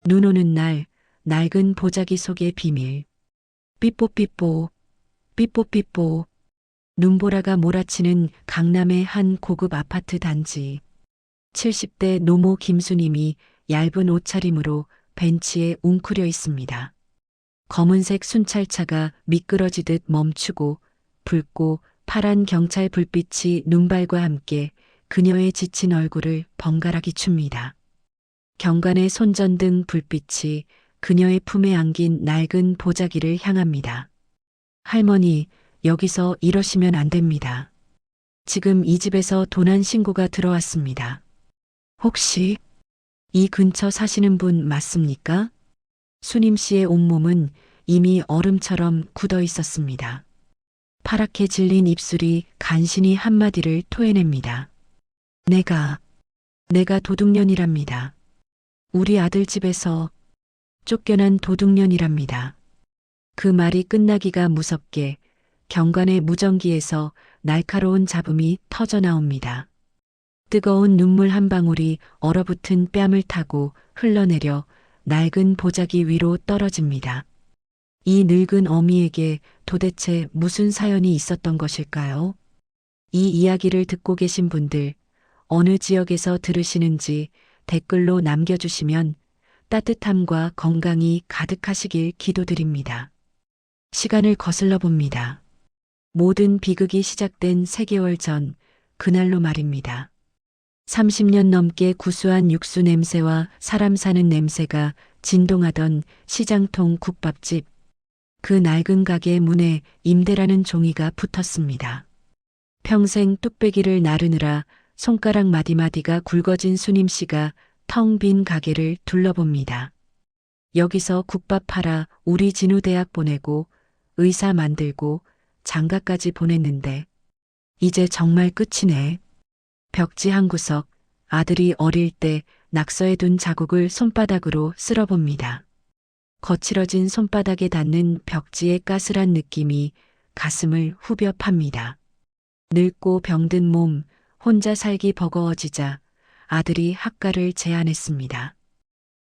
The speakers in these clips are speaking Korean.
눈 오는 날 낡은 보자기 속의 비밀. 삐뽀삐뽀, 삐뽀삐뽀. 눈보라가 몰아치는 강남의 한 고급 아파트 단지. 70대 노모 김수님이 얇은 옷차림으로 벤치에 웅크려 있습니다. 검은색 순찰차가 미끄러지듯 멈추고 붉고 파란 경찰 불빛이 눈발과 함께 그녀의 지친 얼굴을 번갈아기 춥니다. 경관의 손전등 불빛이 그녀의 품에 안긴 낡은 보자기를 향합니다. 할머니, 여기서 이러시면 안 됩니다. 지금 이 집에서 도난 신고가 들어왔습니다. 혹시 이 근처 사시는 분 맞습니까? 수님 씨의 온몸은 이미 얼음처럼 굳어 있었습니다. 파랗게 질린 입술이 간신히 한마디를 토해냅니다. 내가 도둑년이랍니다. 우리 아들 집에서 쫓겨난 도둑년이랍니다. 그 말이 끝나기가 무섭게 경관의 무전기에서 날카로운 잡음이 터져 나옵니다. 뜨거운 눈물 한 방울이 얼어붙은 뺨을 타고 흘러내려 낡은 보자기 위로 떨어집니다. 이 늙은 어미에게 도대체 무슨 사연이 있었던 것일까요? 이 이야기를 듣고 계신 분들, 어느 지역에서 들으시는지 댓글로 남겨주시면 따뜻함과 건강이 가득하시길 기도드립니다. 시간을 거슬러 봅니다. 모든 비극이 시작된 3개월 전, 그날로 말입니다. 30년 넘게 구수한 육수 냄새와 사람 사는 냄새가 진동하던 시장통 국밥집. 그 낡은 가게 문에 임대라는 종이가 붙었습니다. 평생 뚝배기를 나르느라 손가락 마디마디가 굵어진 수님 씨가 텅 빈 가게를 둘러봅니다. 여기서 국밥 팔아 우리 진우 대학 보내고 의사 만들고 장가까지 보냈는데 이제 정말 끝이네. 벽지 한 구석, 아들이 어릴 때 낙서해둔 자국을 손바닥으로 쓸어봅니다. 거칠어진 손바닥에 닿는 벽지의 까슬한 느낌이 가슴을 후벼 팝니다. 늙고 병든 몸, 혼자 살기 버거워지자 아들이 학가를 제안했습니다.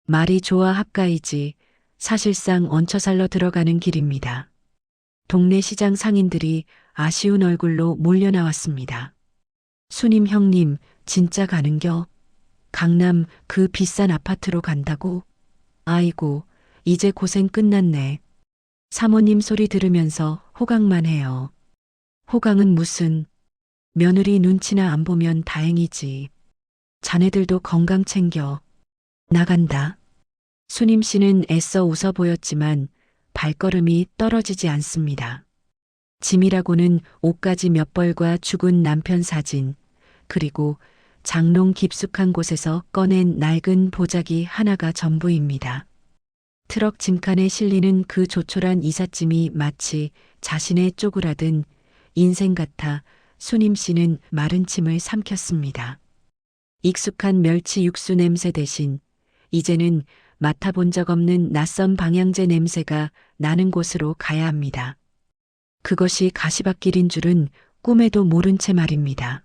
말이 좋아 학가이지 사실상 얹혀살러 들어가는 길입니다. 동네 시장 상인들이 아쉬운 얼굴로 몰려 나왔습니다. 수님 형님, 진짜 가는겨? 강남 그 비싼 아파트로 간다고? 아이고, 이제 고생 끝났네. 사모님 소리 들으면서 호강만 해요. 호강은 무슨, 며느리 눈치나 안 보면 다행이지. 자네들도 건강 챙겨. 나간다. 수님 씨는 애써 웃어 보였지만 발걸음이 떨어지지 않습니다. 짐이라고는 옷가지 몇 벌과 죽은 남편 사진, 그리고 장롱 깊숙한 곳에서 꺼낸 낡은 보자기 하나가 전부입니다. 트럭 짐칸에 실리는 그 조촐한 이삿짐이 마치 자신의 쪼그라든 인생 같아 수님 씨는 마른 침을 삼켰습니다. 익숙한 멸치 육수 냄새 대신 이제는 맡아본 적 없는 낯선 방향제 냄새가 나는 곳으로 가야 합니다. 그것이 가시밭길인 줄은 꿈에도 모른 채 말입니다.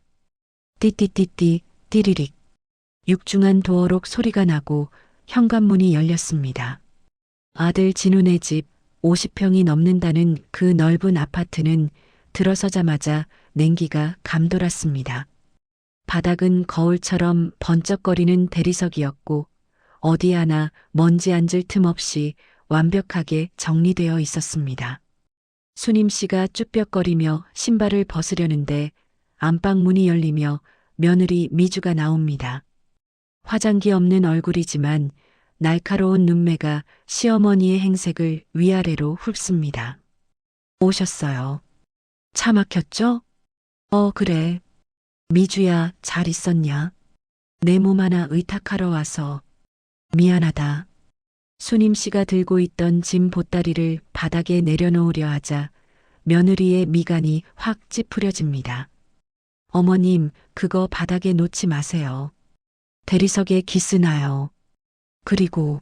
띠띠띠띠 띠리릭. 육중한 도어록 소리가 나고 현관문이 열렸습니다. 아들 진훈의 집 50평이 넘는다는 그 넓은 아파트는 들어서자마자 냉기가 감돌았습니다. 바닥은 거울처럼 번쩍거리는 대리석이었고 어디 하나 먼지 앉을 틈 없이 완벽하게 정리되어 있었습니다. 수님 씨가 쭈뼛거리며 신발을 벗으려는데 안방 문이 열리며 며느리 미주가 나옵니다. 화장기 없는 얼굴이지만 날카로운 눈매가 시어머니의 행색을 위아래로 훑습니다. 오셨어요. 차 막혔죠? 그래. 미주야, 잘 있었냐? 내 몸 하나 의탁하러 와서 미안하다. 수님 씨가 들고 있던 짐 보따리를 바닥에 내려놓으려 하자 며느리의 미간이 확 찌푸려집니다. 어머님, 그거 바닥에 놓지 마세요. 대리석에 기스 나요. 그리고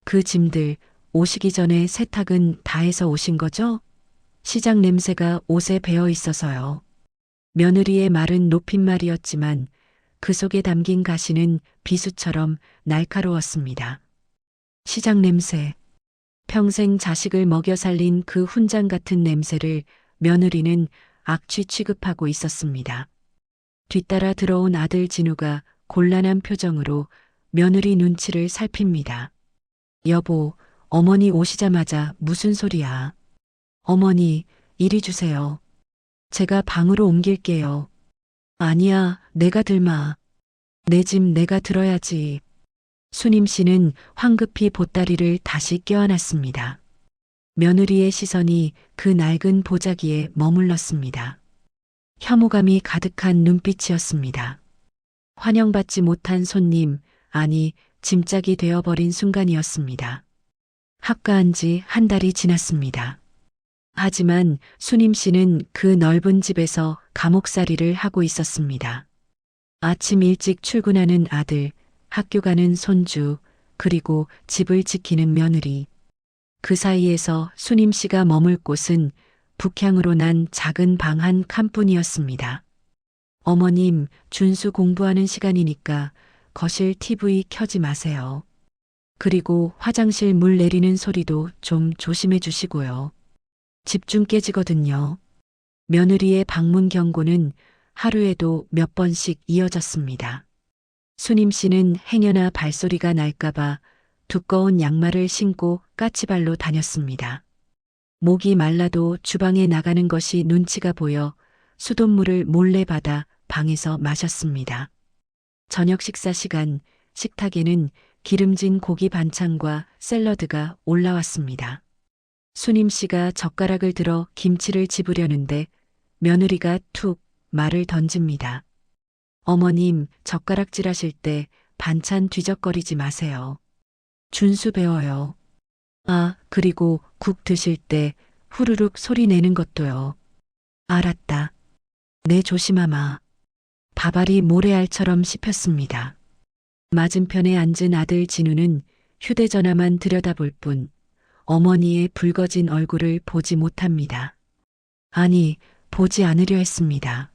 그 짐들 오시기 전에 세탁은 다 해서 오신 거죠? 시장 냄새가 옷에 배어 있어서요. 며느리의 말은 높임말이었지만 그 속에 담긴 가시는 비수처럼 날카로웠습니다. 시장 냄새. 평생 자식을 먹여 살린 그 훈장 같은 냄새를 며느리는 악취 취급하고 있었습니다. 뒤따라 들어온 아들 진우가 곤란한 표정으로 며느리 눈치를 살핍니다. 여보, 어머니 오시자마자 무슨 소리야? 어머니, 이리 주세요. 제가 방으로 옮길게요. 아니야, 내가 들마. 내 집 내가 들어야지. 수님 씨는 황급히 보따리를 다시 껴안았습니다. 며느리의 시선이 그 낡은 보자기에 머물렀습니다. 혐오감이 가득한 눈빛이었습니다. 환영받지 못한 손님, 아니, 짐짝이 되어버린 순간이었습니다. 합가한 지 한 달이 지났습니다. 하지만 수님 씨는 그 넓은 집에서 감옥살이를 하고 있었습니다. 아침 일찍 출근하는 아들, 학교 가는 손주, 그리고 집을 지키는 며느리. 그 사이에서 수님 씨가 머물 곳은 북향으로 난 작은 방 한 칸뿐이었습니다. 어머님, 준수 공부하는 시간이니까 거실 TV 켜지 마세요. 그리고 화장실 물 내리는 소리도 좀 조심해 주시고요. 집중 깨지거든요. 며느리의 방문 경고는 하루에도 몇 번씩 이어졌습니다. 수님 씨는 행여나 발소리가 날까봐 두꺼운 양말을 신고 까치발로 다녔습니다. 목이 말라도 주방에 나가는 것이 눈치가 보여 수돗물을 몰래 받아 방에서 마셨습니다. 저녁 식사 시간, 식탁에는 기름진 고기 반찬과 샐러드가 올라왔습니다. 수님 씨가 젓가락을 들어 김치를 집으려는데 며느리가 툭 말을 던집니다. 어머님, 젓가락질 하실 때 반찬 뒤적거리지 마세요. 준수 배워요. 아, 그리고 국 드실 때 후루룩 소리 내는 것도요. 알았다. 네, 조심하마. 밥알이 모래알처럼 씹혔습니다. 맞은편에 앉은 아들 진우는 휴대전화만 들여다볼 뿐 어머니의 붉어진 얼굴을 보지 못합니다. 아니, 보지 않으려 했습니다.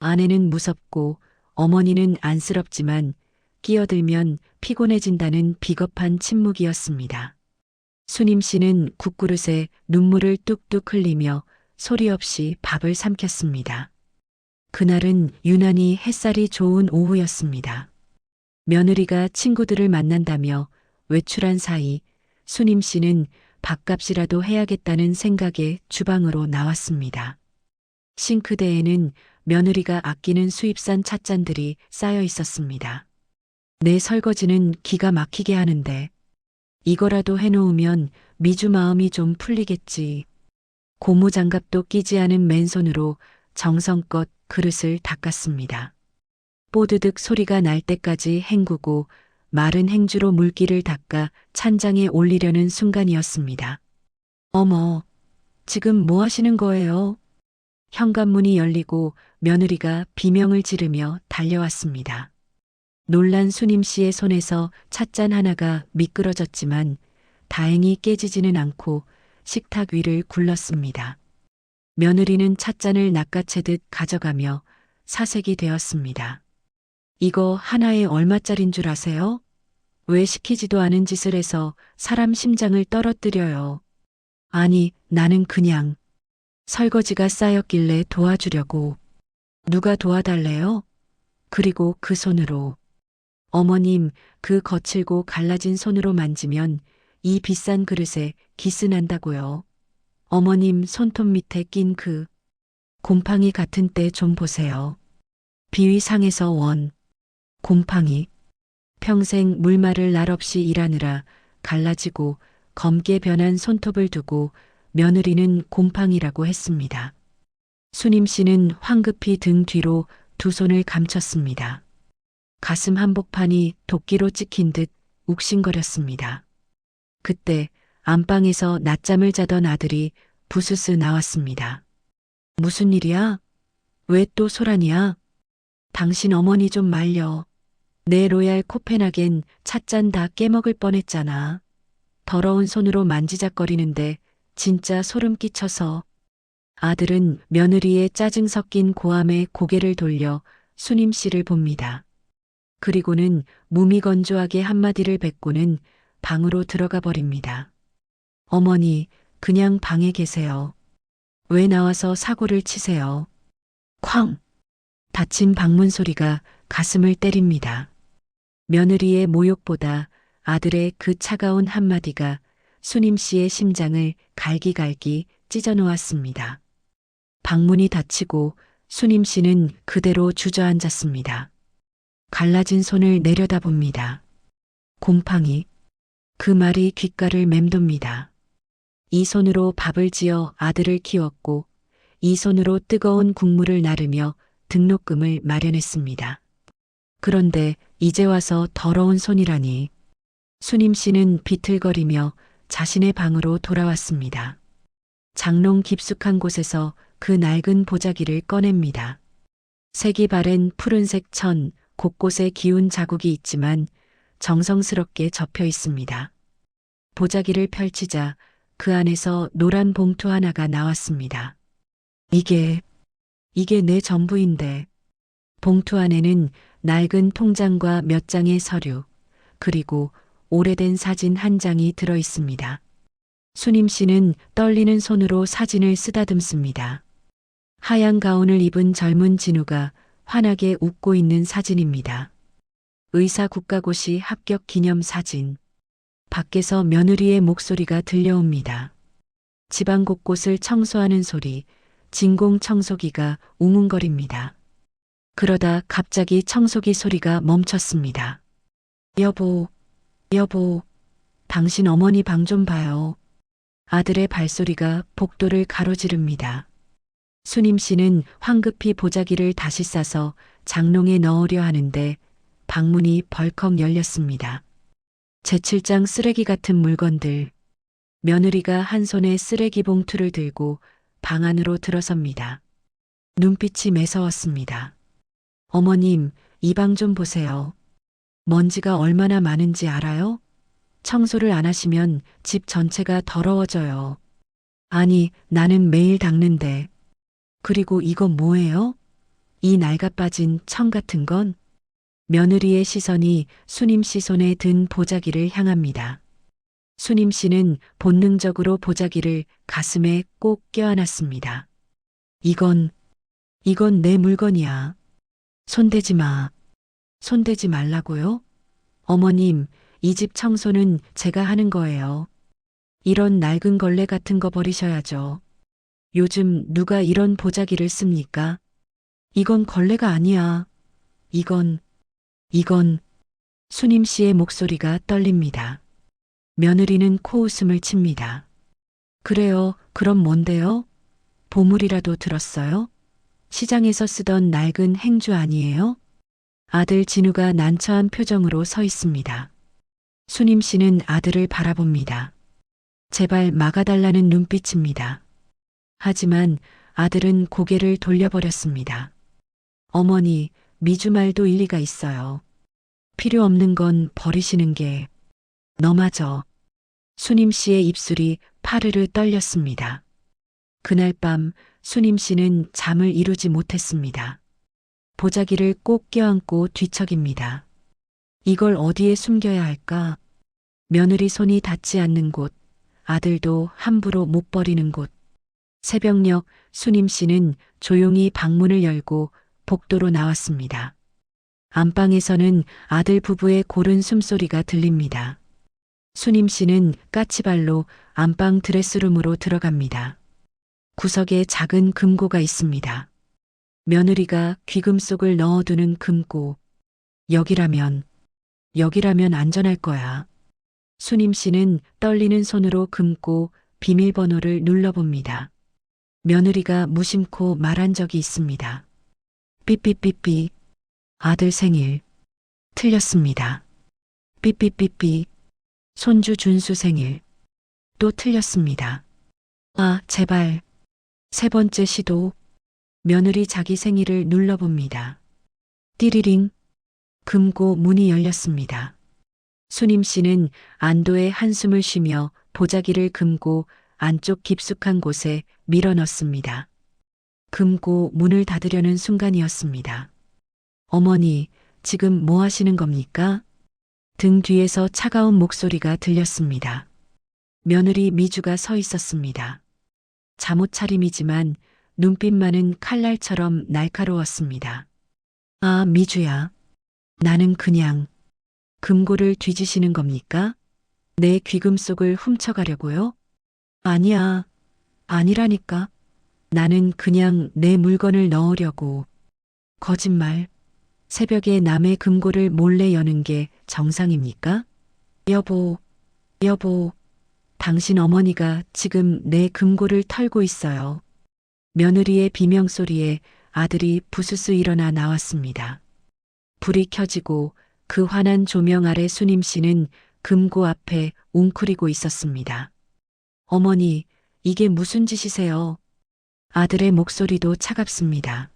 아내는 무섭고 어머니는 안쓰럽지만 끼어들면 피곤해진다는 비겁한 침묵이었습니다. 수님 씨는 국그릇에 눈물을 뚝뚝 흘리며 소리 없이 밥을 삼켰습니다. 그날은 유난히 햇살이 좋은 오후였습니다. 며느리가 친구들을 만난다며 외출한 사이 수님 씨는 밥값이라도 해야겠다는 생각에 주방으로 나왔습니다. 싱크대에는 며느리가 아끼는 수입산 찻잔들이 쌓여 있었습니다. 내 설거지는 기가 막히게 하는데 이거라도 해놓으면 미주 마음이 좀 풀리겠지. 고무장갑도 끼지 않은 맨손으로 정성껏 그릇을 닦았습니다. 뽀드득 소리가 날 때까지 헹구고 마른 행주로 물기를 닦아 찬장에 올리려는 순간이었습니다. 어머, 지금 뭐 하시는 거예요? 현관문이 열리고 며느리가 비명을 지르며 달려왔습니다. 놀란 수님 씨의 손에서 찻잔 하나가 미끄러졌지만 다행히 깨지지는 않고 식탁 위를 굴렀습니다. 며느리는 찻잔을 낚아채듯 가져가며 사색이 되었습니다. 이거 하나에 얼마짜린 줄 아세요? 왜 시키지도 않은 짓을 해서 사람 심장을 떨어뜨려요. 아니, 나는 그냥 설거지가 쌓였길래 도와주려고. 누가 도와달래요? 그리고 그 손으로. 어머님, 그 거칠고 갈라진 손으로 만지면 이 비싼 그릇에 기스 난다고요. 어머님 손톱 밑에 낀 그 곰팡이 같은 때 좀 보세요. 비위상에서 원. 곰팡이. 평생 물말을 날 없이 일하느라 갈라지고 검게 변한 손톱을 두고 며느리는 곰팡이라고 했습니다. 수님 씨는 황급히 등 뒤로 두 손을 감췄습니다. 가슴 한복판이 도끼로 찍힌 듯 욱신거렸습니다. 그때 안방에서 낮잠을 자던 아들이 부스스 나왔습니다. 무슨 일이야? 왜 또 소란이야? 당신 어머니 좀 말려. 내 로얄 코펜하겐 찻잔 다 깨먹을 뻔했잖아. 더러운 손으로 만지작거리는데 진짜 소름 끼쳐서. 아들은 며느리의 짜증 섞인 고함에 고개를 돌려 수님 씨를 봅니다. 그리고는 무미건조하게 한마디를 뱉고는 방으로 들어가 버립니다. 어머니, 그냥 방에 계세요. 왜 나와서 사고를 치세요? 쾅! 닫힌 방문 소리가 가슴을 때립니다. 며느리의 모욕보다 아들의 그 차가운 한마디가 수님 씨의 심장을 갈기갈기 찢어 놓았습니다. 방문이 닫히고 수님 씨는 그대로 주저앉았습니다. 갈라진 손을 내려다봅니다. 곰팡이. 그 말이 귓가를 맴돕니다. 이 손으로 밥을 지어 아들을 키웠고 이 손으로 뜨거운 국물을 나르며 등록금을 마련했습니다. 그런데 이제 와서 더러운 손이라니. 수님 씨는 비틀거리며 자신의 방으로 돌아왔습니다. 장롱 깊숙한 곳에서 그 낡은 보자기를 꺼냅니다. 색이 바랜 푸른색 천, 곳곳에 기운 자국이 있지만 정성스럽게 접혀 있습니다. 보자기를 펼치자 그 안에서 노란 봉투 하나가 나왔습니다. 이게 내 전부인데. 봉투 안에는 낡은 통장과 몇 장의 서류, 그리고 오래된 사진 한 장이 들어 있습니다. 수님 씨는 떨리는 손으로 사진을 쓰다듬습니다. 하얀 가운을 입은 젊은 진우가 환하게 웃고 있는 사진입니다. 의사 국가고시 합격 기념 사진. 밖에서 며느리의 목소리가 들려옵니다. 집안 곳곳을 청소하는 소리, 진공 청소기가 웅웅거립니다. 그러다 갑자기 청소기 소리가 멈췄습니다. 여보, 당신 어머니 방 좀 봐요. 아들의 발소리가 복도를 가로지릅니다. 수님 씨는 황급히 보자기를 다시 싸서 장롱에 넣으려 하는데 방문이 벌컥 열렸습니다. 제7장 쓰레기 같은 물건들. 며느리가 한 손에 쓰레기 봉투를 들고 방 안으로 들어섭니다. 눈빛이 매서웠습니다. 어머님, 이 방 좀 보세요. 먼지가 얼마나 많은지 알아요? 청소를 안 하시면 집 전체가 더러워져요. 아니, 나는 매일 닦는데. 그리고 이건 뭐예요? 이 낡아빠진 청 같은 건? 며느리의 시선이 수님 씨 손에 든 보자기를 향합니다. 수님 씨는 본능적으로 보자기를 가슴에 꼭 껴안았습니다. 이건 내 물건이야. 손대지 마. 손대지 말라고요? 어머님, 이 집 청소는 제가 하는 거예요. 이런 낡은 걸레 같은 거 버리셔야죠. 요즘 누가 이런 보자기를 씁니까? 이건 걸레가 아니야. 이건 수님 씨의 목소리가 떨립니다. 며느리는 코웃음을 칩니다. 그래요, 그럼 뭔데요? 보물이라도 들었어요? 시장에서 쓰던 낡은 행주 아니에요? 아들 진우가 난처한 표정으로 서 있습니다. 수님 씨는 아들을 바라봅니다. 제발 막아달라는 눈빛입니다. 하지만 아들은 고개를 돌려버렸습니다. 어머니, 미주 말도 일리가 있어요. 필요 없는 건 버리시는 게 너마저. 수님 씨의 입술이 파르르 떨렸습니다. 그날 밤 수님 씨는 잠을 이루지 못했습니다. 보자기를 꼭 껴안고 뒤척입니다. 이걸 어디에 숨겨야 할까? 며느리 손이 닿지 않는 곳, 아들도 함부로 못 버리는 곳. 새벽녘 수님 씨는 조용히 방문을 열고 복도로 나왔습니다. 안방에서는 아들 부부의 고른 숨소리가 들립니다. 수님 씨는 까치발로 안방 드레스룸으로 들어갑니다. 구석에 작은 금고가 있습니다. 며느리가 귀금 속을 넣어두는 금고. 여기라면 안전할 거야. 수님 씨는 떨리는 손으로 금고 비밀번호를 눌러봅니다. 며느리가 무심코 말한 적이 있습니다. 삐삐삐삐. 아들 생일. 틀렸습니다. 삐삐삐삐. 손주 준수 생일. 또 틀렸습니다. 아, 제발. 세 번째 시도. 며느리 자기 생일을 눌러봅니다. 띠리링. 금고 문이 열렸습니다. 수님 씨는 안도의 한숨을 쉬며 보자기를 금고 안쪽 깊숙한 곳에 밀어넣습니다. 금고 문을 닫으려는 순간이었습니다. 어머니, 지금 뭐 하시는 겁니까? 등 뒤에서 차가운 목소리가 들렸습니다. 며느리 미주가 서 있었습니다. 잠옷 차림이지만 눈빛만은 칼날처럼 날카로웠습니다. 아, 미주야. 나는 그냥 금고를 뒤지시는 겁니까? 내 귀금속을 훔쳐가려고요? 아니야. 아니라니까. 나는 그냥 내 물건을 넣으려고. 거짓말. 새벽에 남의 금고를 몰래 여는 게 정상입니까? 여보, 여보, 당신 어머니가 지금 내 금고를 털고 있어요. 며느리의 비명소리에 아들이 부스스 일어나 나왔습니다. 불이 켜지고 그 환한 조명 아래 수님 씨는 금고 앞에 웅크리고 있었습니다. 어머니, 이게 무슨 짓이세요? 아들의 목소리도 차갑습니다.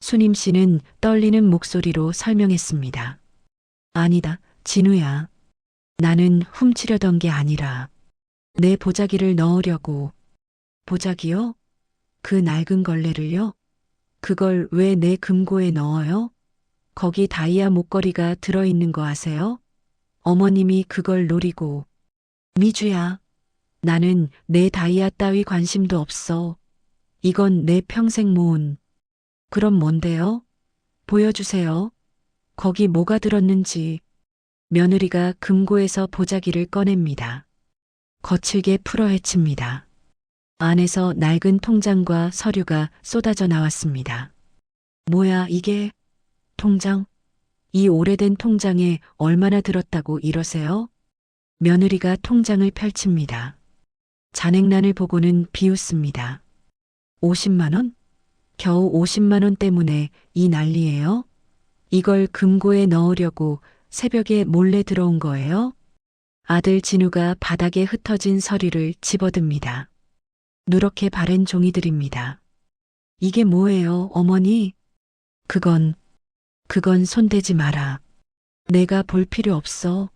수님 씨는 떨리는 목소리로 설명했습니다. 아니다, 진우야. 나는 훔치려던 게 아니라 내 보자기를 넣으려고. 보자기요? 그 낡은 걸레를요? 그걸 왜 내 금고에 넣어요? 거기 다이아 목걸이가 들어있는 거 아세요? 어머님이 그걸 노리고. 미주야, 나는 내 다이아 따위 관심도 없어. 이건 내 평생 모은. 그럼 뭔데요? 보여주세요. 거기 뭐가 들었는지. 며느리가 금고에서 보자기를 꺼냅니다. 거칠게 풀어헤칩니다. 안에서 낡은 통장과 서류가 쏟아져 나왔습니다. 뭐야, 이게? 통장? 이 오래된 통장에 얼마나 들었다고 이러세요? 며느리가 통장을 펼칩니다. 잔액란을 보고는 비웃습니다. 50만 원? 겨우 50만 원 때문에 이 난리예요? 이걸 금고에 넣으려고 새벽에 몰래 들어온 거예요? 아들 진우가 바닥에 흩어진 서류를 집어듭니다. 누렇게 바랜 종이들입니다. 이게 뭐예요, 어머니? 그건 손대지 마라. 내가 볼 필요 없어.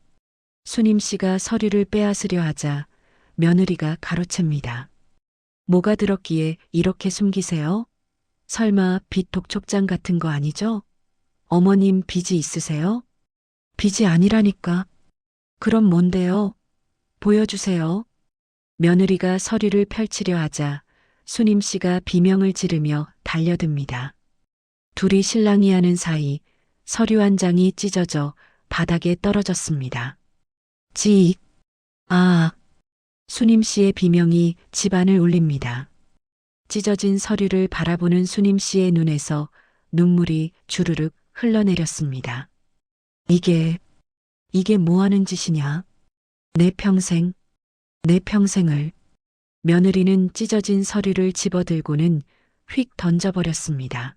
수님 씨가 서류를 빼앗으려 하자 며느리가 가로챕니다. 뭐가 들었기에 이렇게 숨기세요? 설마 빚 독촉장 같은 거 아니죠? 어머님 빚이 있으세요? 빚이 아니라니까. 그럼 뭔데요? 보여주세요. 며느리가 서류를 펼치려 하자 수님 씨가 비명을 지르며 달려듭니다. 둘이 실랑이 하는 사이 서류 한 장이 찢어져 바닥에 떨어졌습니다. 지익. 아. 수님 씨의 비명이 집안을 울립니다. 찢어진 서류를 바라보는 수님 씨의 눈에서 눈물이 주르륵 흘러내렸습니다. 이게 뭐 하는 짓이냐? 내 평생을. 며느리는 찢어진 서류를 집어들고는 휙 던져버렸습니다.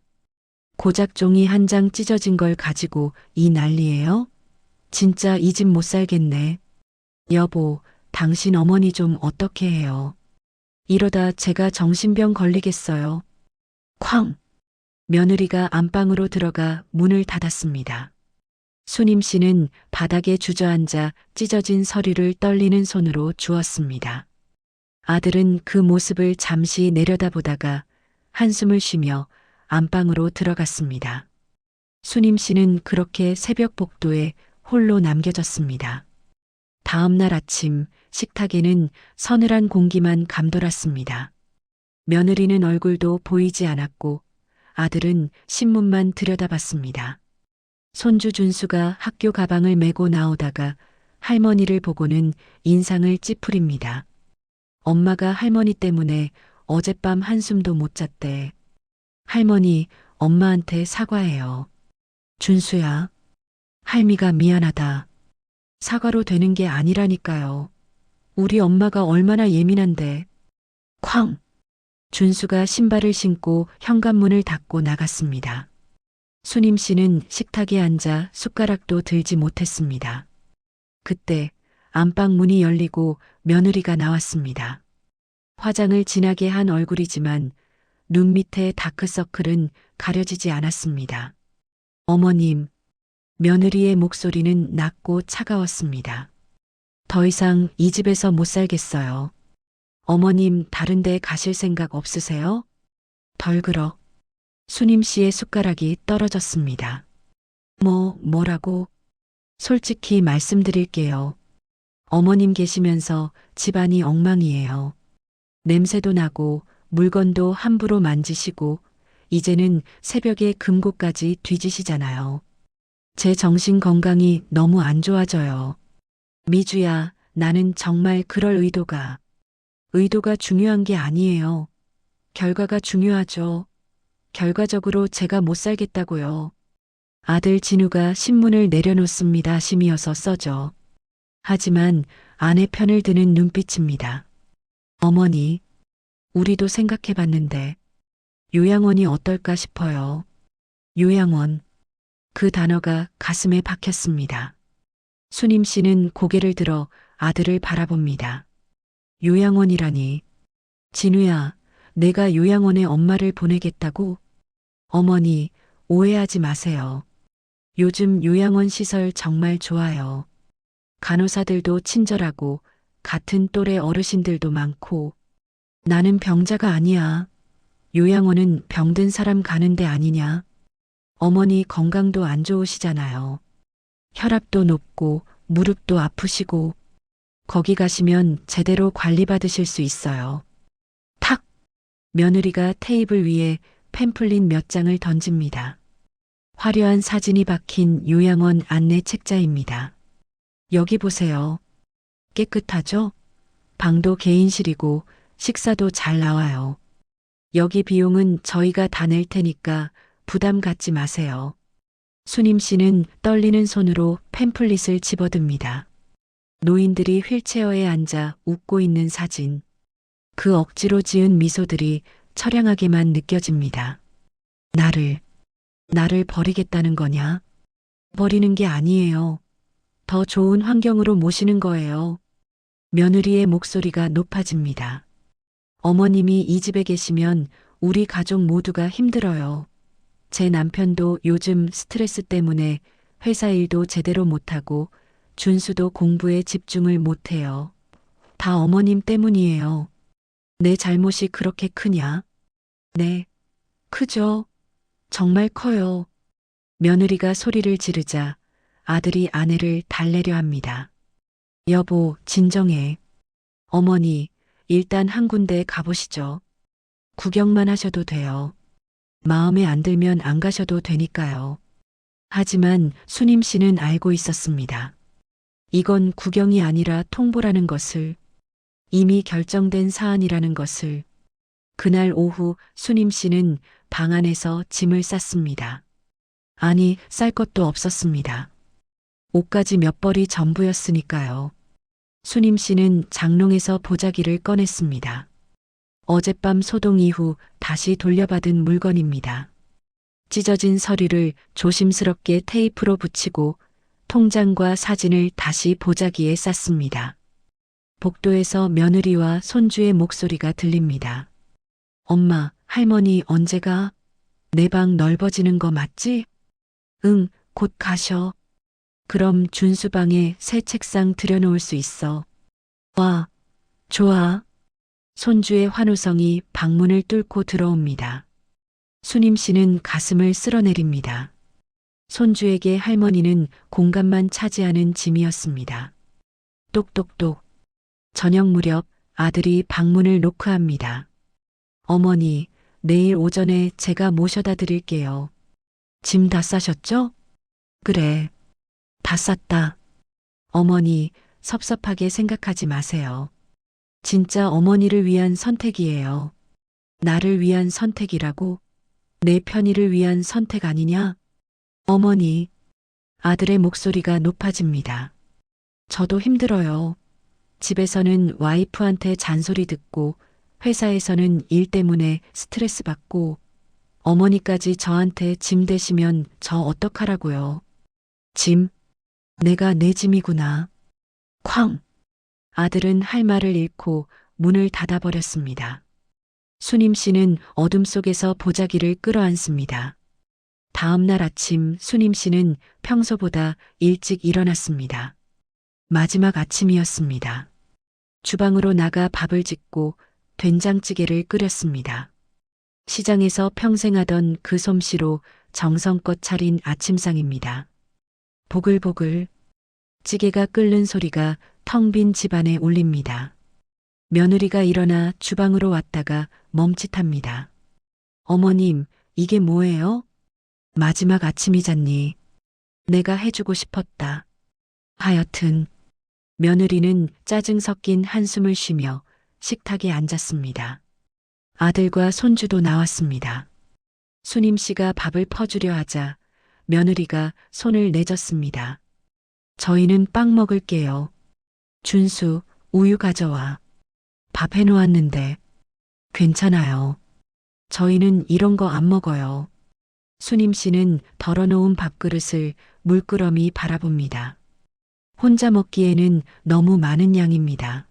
고작 종이 한 장 찢어진 걸 가지고 이 난리예요? 진짜 이 집 못 살겠네. 여보, 당신 어머니 좀 어떻게 해요? 이러다 제가 정신병 걸리겠어요. 쾅! 며느리가 안방으로 들어가 문을 닫았습니다. 수님 씨는 바닥에 주저앉아 찢어진 서류를 떨리는 손으로 주었습니다. 아들은 그 모습을 잠시 내려다보다가 한숨을 쉬며 안방으로 들어갔습니다. 수님 씨는 그렇게 새벽 복도에 홀로 남겨졌습니다. 다음 날 아침 식탁에는 서늘한 공기만 감돌았습니다. 며느리는 얼굴도 보이지 않았고 아들은 신문만 들여다봤습니다. 손주 준수가 학교 가방을 메고 나오다가 할머니를 보고는 인상을 찌푸립니다. 엄마가 할머니 때문에 어젯밤 한숨도 못 잤대. 할머니, 엄마한테 사과해요. 준수야, 할미가 미안하다. 사과로 되는 게 아니라니까요. 우리 엄마가 얼마나 예민한데. 쾅! 준수가 신발을 신고 현관문을 닫고 나갔습니다. 수님 씨는 식탁에 앉아 숟가락도 들지 못했습니다. 그때 안방 문이 열리고 며느리가 나왔습니다. 화장을 진하게 한 얼굴이지만 눈 밑에 다크서클은 가려지지 않았습니다. 어머님, 며느리의 목소리는 낮고 차가웠습니다. 더 이상 이 집에서 못 살겠어요. 어머님 다른 데 가실 생각 없으세요? 덜그럭. 수님 씨의 숟가락이 떨어졌습니다. 뭐라고? 솔직히 말씀드릴게요. 어머님 계시면서 집안이 엉망이에요. 냄새도 나고 물건도 함부로 만지시고 이제는 새벽에 금고까지 뒤지시잖아요. 제 정신 건강이 너무 안 좋아져요. 미주야, 나는 정말 그럴 의도가 중요한 게 아니에요. 결과가 중요하죠. 결과적으로 제가 못 살겠다고요. 아들 진우가 신문을 내려놓습니다. 심이어서 써죠. 하지만 아내 편을 드는 눈빛입니다. 어머니, 우리도 생각해 봤는데 요양원이 어떨까 싶어요. 요양원. 그 단어가 가슴에 박혔습니다. 수님 씨는 고개를 들어 아들을 바라봅니다. 요양원이라니. 진우야, 내가 요양원에 엄마를 보내겠다고? 어머니, 오해하지 마세요. 요즘 요양원 시설 정말 좋아요. 간호사들도 친절하고 같은 또래 어르신들도 많고 나는 병자가 아니야. 요양원은 병든 사람 가는 데 아니냐. 어머니 건강도 안 좋으시잖아요. 혈압도 높고 무릎도 아프시고 거기 가시면 제대로 관리받으실 수 있어요. 탁! 며느리가 테이블 위에 팸플릿 몇 장을 던집니다. 화려한 사진이 박힌 요양원 안내 책자입니다. 여기 보세요. 깨끗하죠? 방도 개인실이고 식사도 잘 나와요. 여기 비용은 저희가 다 낼 테니까 부담 갖지 마세요. 수님 씨는 떨리는 손으로 팸플릿을 집어듭니다. 노인들이 휠체어에 앉아 웃고 있는 사진. 그 억지로 지은 미소들이 처량하게만 느껴집니다. 나를 버리겠다는 거냐? 버리는 게 아니에요. 더 좋은 환경으로 모시는 거예요. 며느리의 목소리가 높아집니다. 어머님이 이 집에 계시면 우리 가족 모두가 힘들어요. 제 남편도 요즘 스트레스 때문에 회사 일도 제대로 못하고 준수도 공부에 집중을 못해요. 다 어머님 때문이에요. 내 잘못이 그렇게 크냐? 네, 크죠. 정말 커요. 며느리가 소리를 지르자 아들이 아내를 달래려 합니다. 여보, 진정해. 어머니, 일단 한 군데 가보시죠. 구경만 하셔도 돼요. 마음에 안 들면 안 가셔도 되니까요. 하지만 수님 씨는 알고 있었습니다. 이건 구경이 아니라 통보라는 것을, 이미 결정된 사안이라는 것을. 그날 오후 수님 씨는 방 안에서 짐을 쌌습니다. 아니, 쌀 것도 없었습니다. 옷까지 몇 벌이 전부였으니까요. 수님 씨는 장롱에서 보자기를 꺼냈습니다. 어젯밤 소동 이후 다시 돌려받은 물건입니다. 찢어진 서류를 조심스럽게 테이프로 붙이고 통장과 사진을 다시 보자기에 쌌습니다. 복도에서 며느리와 손주의 목소리가 들립니다. 엄마, 할머니 언제 가? 내 방 넓어지는 거 맞지? 응, 곧 가셔. 그럼 준수 방에 새 책상 들여놓을 수 있어. 와, 좋아. 손주의 환호성이 방문을 뚫고 들어옵니다. 수님 씨는 가슴을 쓸어내립니다. 손주에게 할머니는 공간만 차지하는 짐이었습니다. 똑똑똑. 저녁 무렵 아들이 방문을 노크합니다. 어머니, 내일 오전에 제가 모셔다 드릴게요. 짐 다 싸셨죠? 그래. 다 쌌다. 어머니, 섭섭하게 생각하지 마세요. 진짜 어머니를 위한 선택이에요. 나를 위한 선택이라고? 내 편의를 위한 선택 아니냐? 어머니, 아들의 목소리가 높아집니다. 저도 힘들어요. 집에서는 와이프한테 잔소리 듣고 회사에서는 일 때문에 스트레스 받고 어머니까지 저한테 짐 대시면 저 어떡하라고요. 짐? 내가 내 짐이구나. 쾅! 아들은 할 말을 잃고 문을 닫아버렸습니다. 수님 씨는 어둠 속에서 보자기를 끌어안습니다. 다음 날 아침 수님 씨는 평소보다 일찍 일어났습니다. 마지막 아침이었습니다. 주방으로 나가 밥을 짓고 된장찌개를 끓였습니다. 시장에서 평생 하던 그 솜씨로 정성껏 차린 아침상입니다. 보글보글 찌개가 끓는 소리가 텅 빈 집안에 울립니다. 며느리가 일어나 주방으로 왔다가 멈칫합니다. 어머님, 이게 뭐예요? 마지막 아침이잖니. 내가 해주고 싶었다. 하여튼, 며느리는 짜증 섞인 한숨을 쉬며 식탁에 앉았습니다. 아들과 손주도 나왔습니다. 수님 씨가 밥을 퍼주려 하자 며느리가 손을 내젓습니다. 저희는 빵 먹을게요. 준수, 우유 가져와. 밥 해놓았는데. 괜찮아요. 저희는 이런 거 안 먹어요. 수님 씨는 덜어놓은 밥그릇을 물끄러미 바라봅니다. 혼자 먹기에는 너무 많은 양입니다.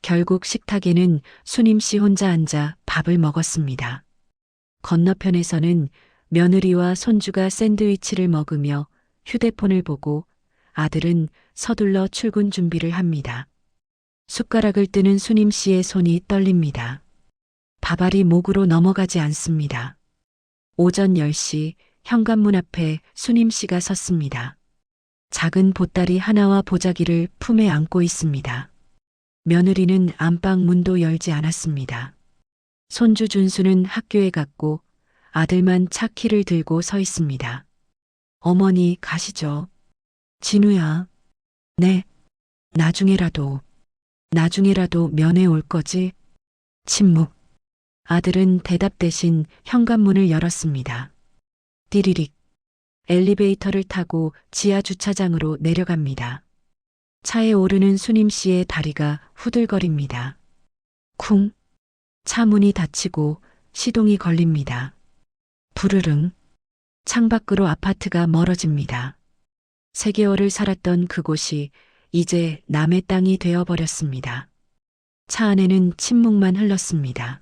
결국 식탁에는 수님 씨 혼자 앉아 밥을 먹었습니다. 건너편에서는 며느리와 손주가 샌드위치를 먹으며 휴대폰을 보고 아들은 서둘러 출근 준비를 합니다. 숟가락을 뜨는 수님 씨의 손이 떨립니다. 밥알이 목으로 넘어가지 않습니다. 오전 10시 현관문 앞에 수님 씨가 섰습니다. 작은 보따리 하나와 보자기를 품에 안고 있습니다. 며느리는 안방 문도 열지 않았습니다. 손주 준수는 학교에 갔고 아들만 차 키를 들고 서 있습니다. 어머니 가시죠. 진우야. 네. 나중에라도 면회 올 거지? 침묵. 아들은 대답 대신 현관문을 열었습니다. 띠리릭. 엘리베이터를 타고 지하 주차장으로 내려갑니다. 차에 오르는 수님 씨의 다리가 후들거립니다. 쿵. 차 문이 닫히고 시동이 걸립니다. 부르릉. 창밖으로 아파트가 멀어집니다. 3개월을 살았던 그곳이 이제 남의 땅이 되어버렸습니다. 차 안에는 침묵만 흘렀습니다.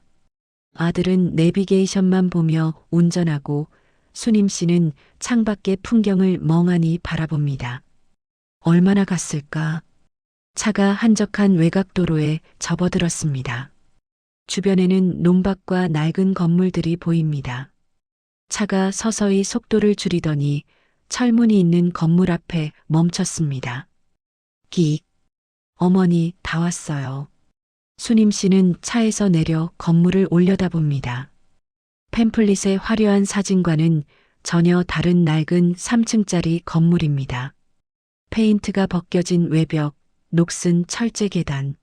아들은 내비게이션만 보며 운전하고 수님 씨는 창밖의 풍경을 멍하니 바라봅니다. 얼마나 갔을까? 차가 한적한 외곽도로에 접어들었습니다. 주변에는 논밭과 낡은 건물들이 보입니다. 차가 서서히 속도를 줄이더니 철문이 있는 건물 앞에 멈췄습니다. 끼익. 어머니, 다 왔어요. 수님 씨는 차에서 내려 건물을 올려다봅니다. 팸플릿의 화려한 사진과는 전혀 다른 낡은 3층짜리 건물입니다. 페인트가 벗겨진 외벽, 녹슨 철제 계단.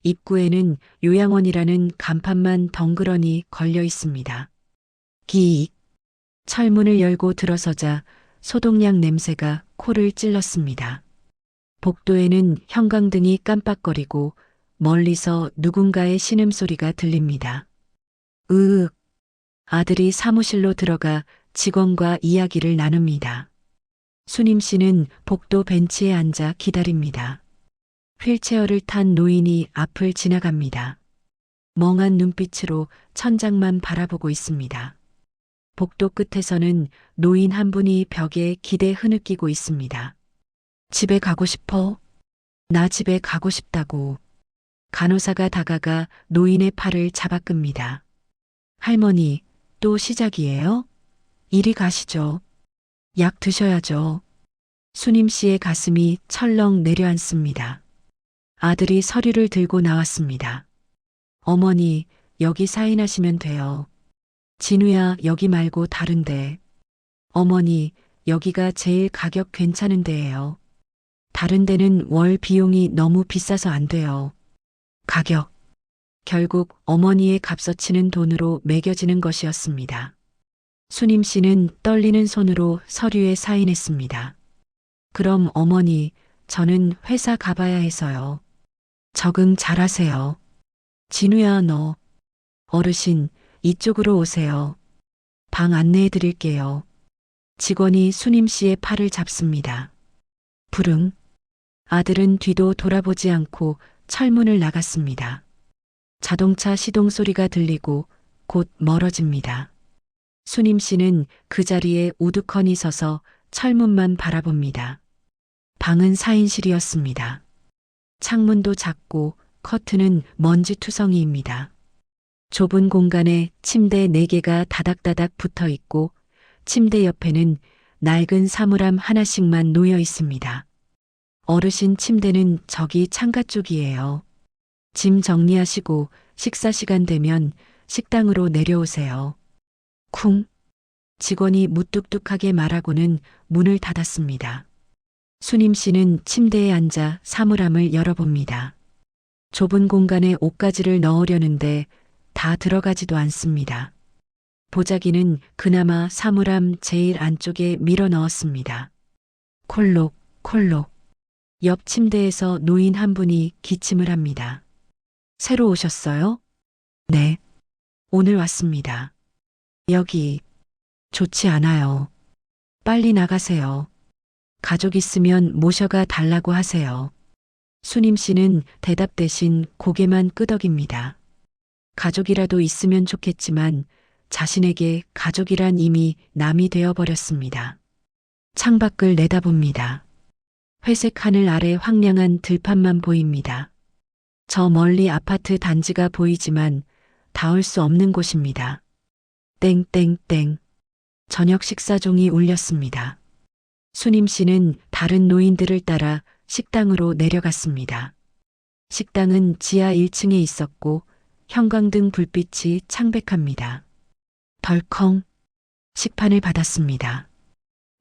입구에는 요양원이라는 간판만 덩그러니 걸려 있습니다. 기익. 철문을 열고 들어서자 소독약 냄새가 코를 찔렀습니다. 복도에는 형광등이 깜빡거리고 멀리서 누군가의 신음소리가 들립니다. 으윽. 아들이 사무실로 들어가 직원과 이야기를 나눕니다. 수님 씨는 복도 벤치에 앉아 기다립니다. 휠체어를 탄 노인이 앞을 지나갑니다. 멍한 눈빛으로 천장만 바라보고 있습니다. 복도 끝에서는 노인 한 분이 벽에 기대 흐느끼고 있습니다. 집에 가고 싶어? 나 집에 가고 싶다고. 간호사가 다가가 노인의 팔을 잡아 끕니다. 할머니, 또 시작이에요? 이리 가시죠. 약 드셔야죠. 수님 씨의 가슴이 철렁 내려앉습니다. 아들이 서류를 들고 나왔습니다. 어머니, 여기 사인하시면 돼요. 진우야, 여기 말고 다른데. 어머니, 여기가 제일 가격 괜찮은 데예요. 다른 데는 월 비용이 너무 비싸서 안 돼요. 가격. 결국 어머니의 값어치는 돈으로 매겨지는 것이었습니다. 수님 씨는 떨리는 손으로 서류에 사인했습니다. 그럼 어머니, 저는 회사 가봐야 해서요. 적응 잘하세요. 진우야, 너. 어르신, 이쪽으로 오세요. 방 안내해 드릴게요. 직원이 수님 씨의 팔을 잡습니다. 부릉. 아들은 뒤도 돌아보지 않고 철문을 나갔습니다. 자동차 시동 소리가 들리고 곧 멀어집니다. 수님 씨는 그 자리에 우두커니 서서 철문만 바라봅니다. 방은 4인실이었습니다. 창문도 작고 커튼은 먼지투성이입니다. 좁은 공간에 침대 4개가 다닥다닥 붙어 있고 침대 옆에는 낡은 사물함 하나씩만 놓여 있습니다. 어르신 침대는 저기 창가 쪽이에요. 짐 정리하시고 식사 시간 되면 식당으로 내려오세요. 쿵. 직원이 무뚝뚝하게 말하고는 문을 닫았습니다. 수님 씨는 침대에 앉아 사물함을 열어봅니다. 좁은 공간에 옷가지를 넣으려는데 다 들어가지도 않습니다. 보자기는 그나마 사물함 제일 안쪽에 밀어 넣었습니다. 콜록, 콜록. 옆 침대에서 노인 한 분이 기침을 합니다. 새로 오셨어요? 네. 오늘 왔습니다. 여기 좋지 않아요. 빨리 나가세요. 가족 있으면 모셔가 달라고 하세요. 수님 씨는 대답 대신 고개만 끄덕입니다. 가족이라도 있으면 좋겠지만 자신에게 가족이란 이미 남이 되어버렸습니다. 창밖을 내다봅니다. 회색 하늘 아래 황량한 들판만 보입니다. 저 멀리 아파트 단지가 보이지만 닿을 수 없는 곳입니다. 땡땡땡. 저녁 식사종이 울렸습니다. 수님 씨는 다른 노인들을 따라 식당으로 내려갔습니다. 식당은 지하 1층에 있었고 형광등 불빛이 창백합니다. 덜컹. 식판을 받았습니다.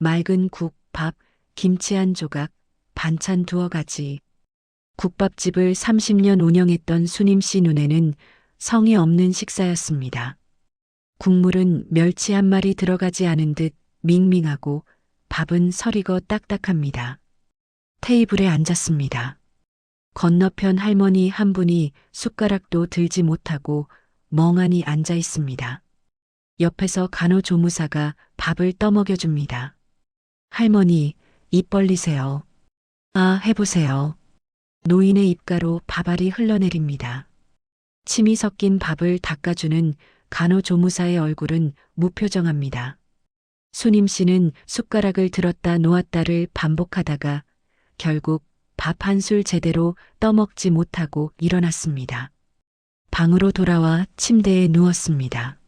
맑은 국, 밥, 김치 한 조각, 반찬 두어 가지. 국밥집을 30년 운영했던 수님 씨 눈에는 성의 없는 식사였습니다. 국물은 멸치 한 마리 들어가지 않은 듯 밍밍하고 밥은 서리고 딱딱합니다. 테이블에 앉았습니다. 건너편 할머니 한 분이 숟가락도 들지 못하고 멍하니 앉아 있습니다. 옆에서 간호조무사가 밥을 떠먹여줍니다. 할머니, 입 벌리세요. 아, 해보세요. 노인의 입가로 밥알이 흘러내립니다. 침이 섞인 밥을 닦아주는 간호조무사의 얼굴은 무표정합니다. 수님 씨는 숟가락을 들었다 놓았다를 반복하다가 결국 밥 한 술 제대로 떠먹지 못하고 일어났습니다. 방으로 돌아와 침대에 누웠습니다.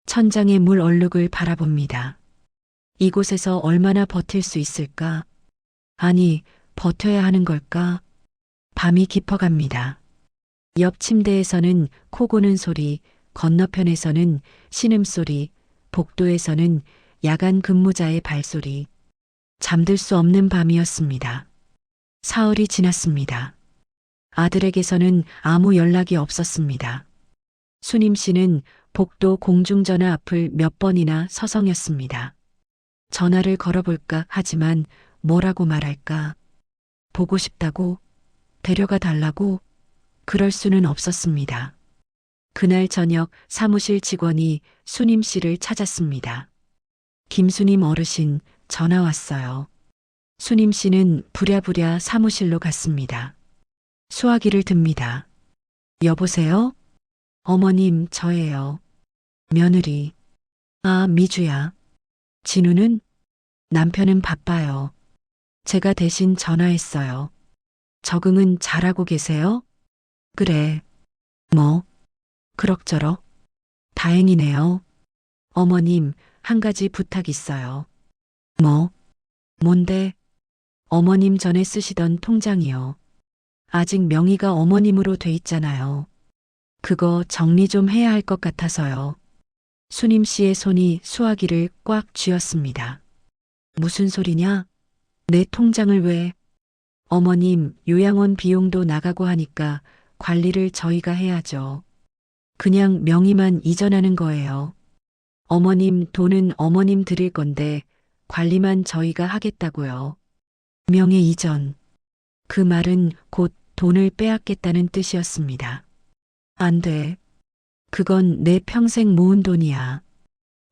천장의 물 얼룩을 바라봅니다. 이곳에서 얼마나 버틸 수 있을까? 아니, 버텨야 하는 걸까? 밤이 깊어갑니다. 옆 침대에서는 코 고는 소리, 건너편에서는 신음소리, 복도에서는 야간 근무자의 발소리. 잠들 수 없는 밤이었습니다. 사흘이 지났습니다. 아들에게서는 아무 연락이 없었습니다. 수님 씨는 복도 공중전화 앞을 몇 번이나 서성였습니다. 전화를 걸어볼까 하지만 뭐라고 말할까? 보고 싶다고? 데려가 달라고? 그럴 수는 없었습니다. 그날 저녁 사무실 직원이 수님 씨를 찾았습니다. 김수님 어르신, 전화 왔어요. 수님 씨는 부랴부랴 사무실로 갔습니다. 수화기를 듭니다. 여보세요? 어머님, 저예요. 며느리. 아, 미주야. 진우는? 남편은 바빠요. 제가 대신 전화했어요. 적응은 잘하고 계세요? 그래. 뭐? 그럭저럭. 다행이네요. 어머님, 한 가지 부탁 있어요. 뭐? 뭔데? 어머님 전에 쓰시던 통장이요. 아직 명의가 어머님으로 돼 있잖아요. 그거 정리 좀 해야 할 것 같아서요. 수님 씨의 손이 수화기를 꽉 쥐었습니다. 무슨 소리냐? 내 통장을 왜? 어머님, 요양원 비용도 나가고 하니까 관리를 저희가 해야죠. 그냥 명의만 이전하는 거예요. 어머님 돈은 어머님 드릴 건데 관리만 저희가 하겠다고요. 명의 이전. 그 말은 곧 돈을 빼앗겠다는 뜻이었습니다. 안 돼. 그건 내 평생 모은 돈이야.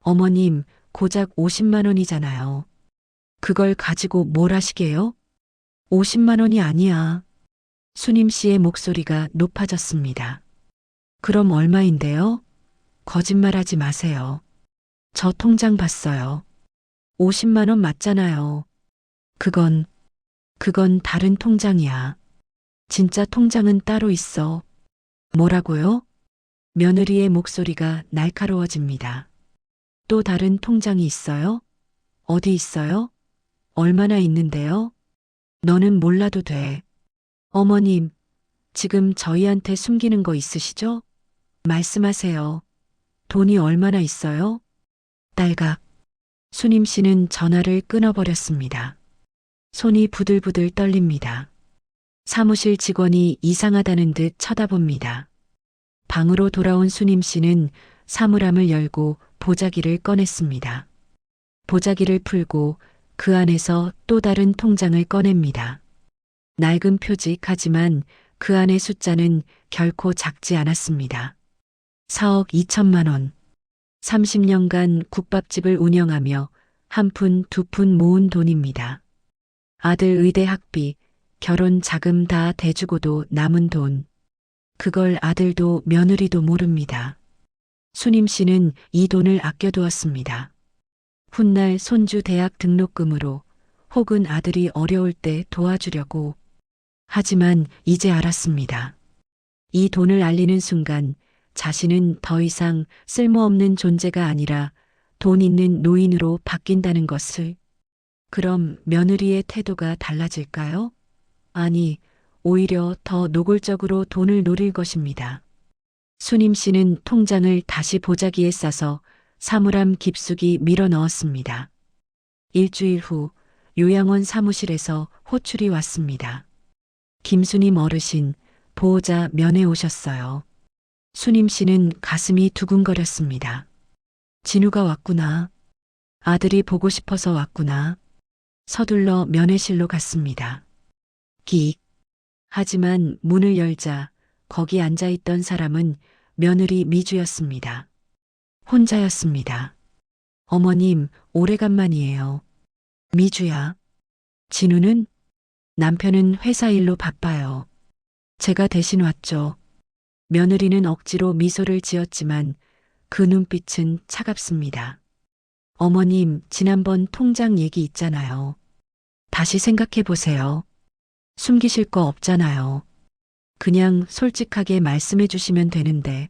어머님, 고작 50만 원이잖아요. 그걸 가지고 뭘 하시게요? 50만 원이 아니야. 수님 씨의 목소리가 높아졌습니다. 그럼 얼마인데요? 거짓말하지 마세요. 저 통장 봤어요. 50만 원 맞잖아요. 그건 다른 통장이야. 진짜 통장은 따로 있어. 뭐라고요? 며느리의 목소리가 날카로워집니다. 또 다른 통장이 있어요? 어디 있어요? 얼마나 있는데요? 너는 몰라도 돼. 어머님, 지금 저희한테 숨기는 거 있으시죠? 말씀하세요. 돈이 얼마나 있어요? 딸각. 수님 씨는 전화를 끊어버렸습니다. 손이 부들부들 떨립니다. 사무실 직원이 이상하다는 듯 쳐다봅니다. 방으로 돌아온 수님 씨는 사물함을 열고 보자기를 꺼냈습니다. 보자기를 풀고 그 안에서 또 다른 통장을 꺼냅니다. 낡은 표직하지만 그 안의 숫자는 결코 작지 않았습니다. 4억 2천만 원. 30년간 국밥집을 운영하며 한 푼, 두 푼 모은 돈입니다. 아들 의대 학비, 결혼 자금 다 대주고도 남은 돈. 그걸 아들도 며느리도 모릅니다. 수님 씨는 이 돈을 아껴두었습니다. 훗날 손주 대학 등록금으로 혹은 아들이 어려울 때 도와주려고. 하지만 이제 알았습니다. 이 돈을 알리는 순간 자신은 더 이상 쓸모없는 존재가 아니라 돈 있는 노인으로 바뀐다는 것을. 그럼 며느리의 태도가 달라질까요? 아니, 오히려 더 노골적으로 돈을 노릴 것입니다. 수님 씨는 통장을 다시 보자기에 싸서 사물함 깊숙이 밀어 넣었습니다. 일주일 후 요양원 사무실에서 호출이 왔습니다. 김수님 어르신, 보호자 면회 오셨어요. 수님 씨는 가슴이 두근거렸습니다. 진우가 왔구나. 아들이 보고 싶어서 왔구나. 서둘러 면회실로 갔습니다. 기. 하지만 문을 열자 거기 앉아있던 사람은 며느리 미주였습니다. 혼자였습니다. 어머님, 오래간만이에요. 미주야. 진우는? 남편은 회사 일로 바빠요. 제가 대신 왔죠. 며느리는 억지로 미소를 지었지만 그 눈빛은 차갑습니다. 어머님, 지난번 통장 얘기 있잖아요. 다시 생각해 보세요. 숨기실 거 없잖아요. 그냥 솔직하게 말씀해 주시면 되는데.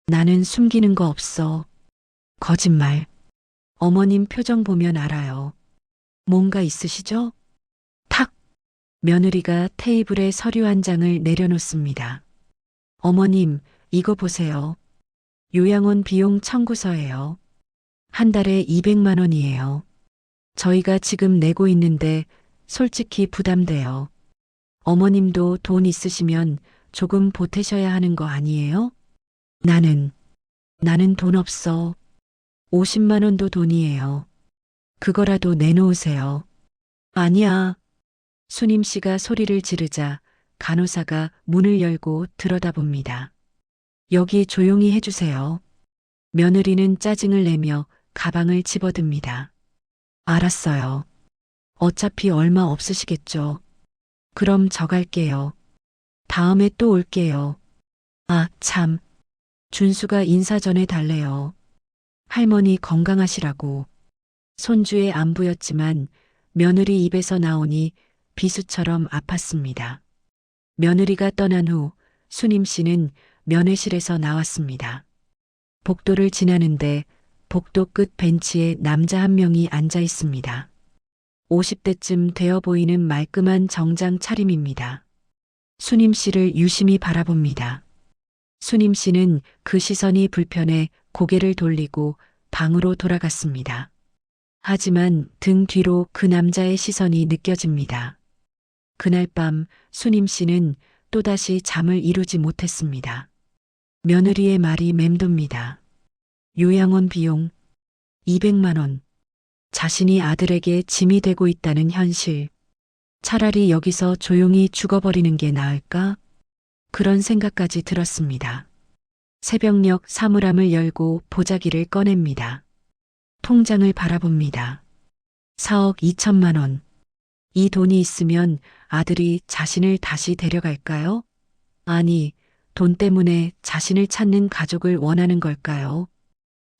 나는 숨기는 거 없어. 거짓말. 어머님 표정 보면 알아요. 뭔가 있으시죠? 탁! 며느리가 테이블에 서류 한 장을 내려놓습니다. 어머님, 이거 보세요. 요양원 비용 청구서예요. 한 달에 200만 원이에요. 저희가 지금 내고 있는데 솔직히 부담돼요. 어머님도 돈 있으시면 조금 보태셔야 하는 거 아니에요? 나는 돈 없어. 50만 원도 돈이에요. 그거라도 내놓으세요. 아니야. 수님 씨가 소리를 지르자 간호사가 문을 열고 들여다봅니다. 여기 조용히 해주세요. 며느리는 짜증을 내며 가방을 집어듭니다. 알았어요. 어차피 얼마 없으시겠죠. 그럼 저 갈게요. 다음에 또 올게요. 아, 참. 준수가 인사 전해 달래요. 할머니 건강하시라고. 손주의 안부였지만 며느리 입에서 나오니 비수처럼 아팠습니다. 며느리가 떠난 후 수님 씨는 면회실에서 나왔습니다. 복도를 지나는데 복도 끝 벤치에 남자 한 명이 앉아 있습니다. 50대쯤 되어 보이는 말끔한 정장 차림입니다. 수님 씨를 유심히 바라봅니다. 수님 씨는 그 시선이 불편해 고개를 돌리고 방으로 돌아갔습니다. 하지만 등 뒤로 그 남자의 시선이 느껴집니다. 그날 밤 수님 씨는 또다시 잠을 이루지 못했습니다. 며느리의 말이 맴돕니다. 요양원 비용 200만 원. 자신이 아들에게 짐이 되고 있다는 현실. 차라리 여기서 조용히 죽어버리는 게 나을까? 그런 생각까지 들었습니다. 새벽녘 사물함을 열고 보자기를 꺼냅니다. 통장을 바라봅니다. 4억 2천만 원. 이 돈이 있으면 아들이 자신을 다시 데려갈까요? 아니, 돈 때문에 자신을 찾는 가족을 원하는 걸까요?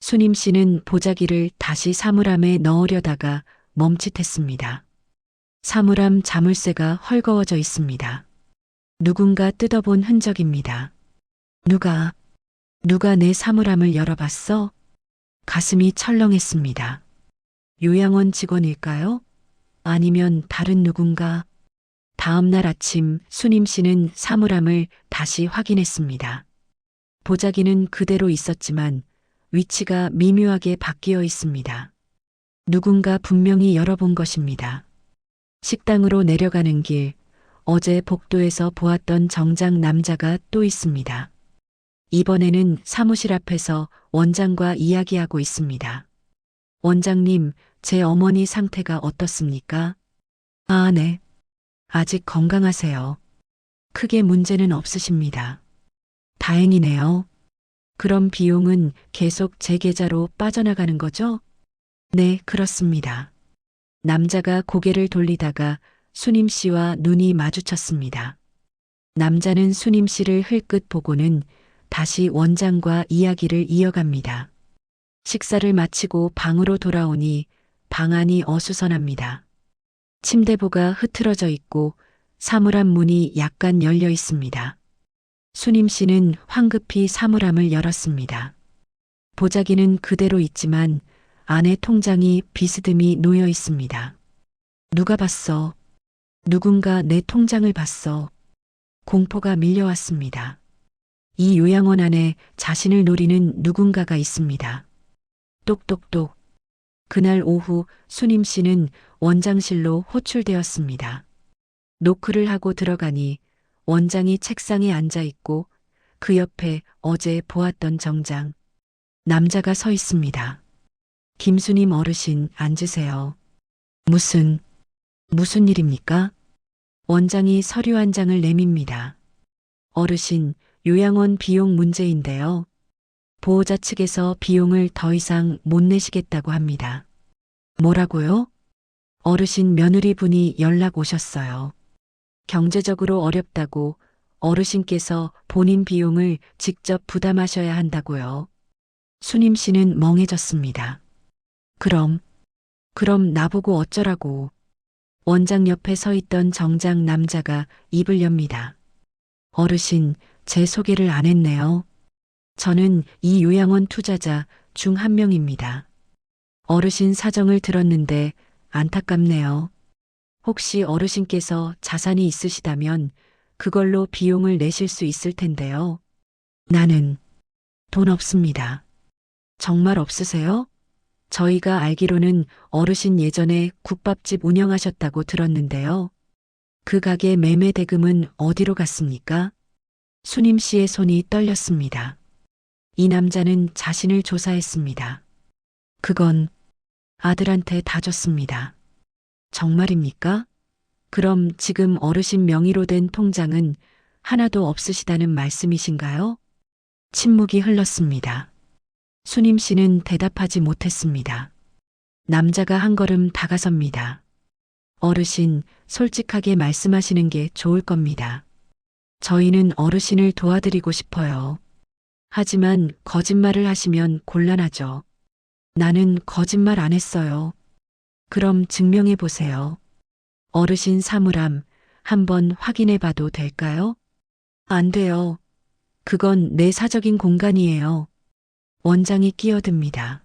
수님 씨는 보자기를 다시 사물함에 넣으려다가 멈칫했습니다. 사물함 자물쇠가 헐거워져 있습니다. 누군가 뜯어본 흔적입니다. 누가 내 사물함을 열어봤어? 가슴이 철렁했습니다. 요양원 직원일까요? 아니면 다른 누군가? 다음 날 아침 순임 씨는 사물함을 다시 확인했습니다. 보자기는 그대로 있었지만 위치가 미묘하게 바뀌어 있습니다. 누군가 분명히 열어본 것입니다. 식당으로 내려가는 길, 어제 복도에서 보았던 정장 남자가 또 있습니다. 이번에는 사무실 앞에서 원장과 이야기하고 있습니다. 원장님, 제 어머니 상태가 어떻습니까? 아, 네. 아직 건강하세요. 크게 문제는 없으십니다. 다행이네요. 그럼 비용은 계속 제 계좌로 빠져나가는 거죠? 네, 그렇습니다. 남자가 고개를 돌리다가 순임 씨와 눈이 마주쳤습니다. 남자는 순임 씨를 흘끗 보고는 다시 원장과 이야기를 이어갑니다. 식사를 마치고 방으로 돌아오니 방 안이 어수선합니다. 침대보가 흐트러져 있고 사물함 문이 약간 열려 있습니다. 순임 씨는 황급히 사물함을 열었습니다. 보자기는 그대로 있지만 안에 통장이 비스듬히 놓여 있습니다. 누가 봤어? 누군가 내 통장을 봤어. 공포가 밀려왔습니다. 이 요양원 안에 자신을 노리는 누군가가 있습니다. 똑똑똑. 그날 오후 순임 씨는 원장실로 호출되었습니다. 노크를 하고 들어가니 원장이 책상에 앉아 있고 그 옆에 어제 보았던 정장. 남자가 서 있습니다. 김수님 어르신 앉으세요. 무슨 일입니까? 원장이 서류 한 장을 내밉니다. 어르신, 요양원 비용 문제인데요. 보호자 측에서 비용을 더 이상 못 내시겠다고 합니다. 뭐라고요? 어르신 며느리 분이 연락 오셨어요. 경제적으로 어렵다고 어르신께서 본인 비용을 직접 부담하셔야 한다고요. 순임 씨는 멍해졌습니다. 그럼 나보고 어쩌라고. 원장 옆에 서 있던 정장 남자가 입을 엽니다. 어르신, 제 소개를 안 했네요. 저는 이 요양원 투자자 중 한 명입니다. 어르신 사정을 들었는데 안타깝네요. 혹시 어르신께서 자산이 있으시다면 그걸로 비용을 내실 수 있을 텐데요. 나는 돈 없습니다. 정말 없으세요? 저희가 알기로는 어르신 예전에 국밥집 운영하셨다고 들었는데요. 그 가게 매매 대금은 어디로 갔습니까? 순임 씨의 손이 떨렸습니다. 이 남자는 자신을 조사했습니다. 그건 아들한테 다 줬습니다. 정말입니까? 그럼 지금 어르신 명의로 된 통장은 하나도 없으시다는 말씀이신가요? 침묵이 흘렀습니다. 순임 씨는 대답하지 못했습니다. 남자가 한 걸음 다가섭니다. 어르신, 솔직하게 말씀하시는 게 좋을 겁니다. 저희는 어르신을 도와드리고 싶어요. 하지만 거짓말을 하시면 곤란하죠. 나는 거짓말 안 했어요. 그럼 증명해 보세요. 어르신 사물함 한번 확인해 봐도 될까요? 안 돼요. 그건 내 사적인 공간이에요. 원장이 끼어듭니다.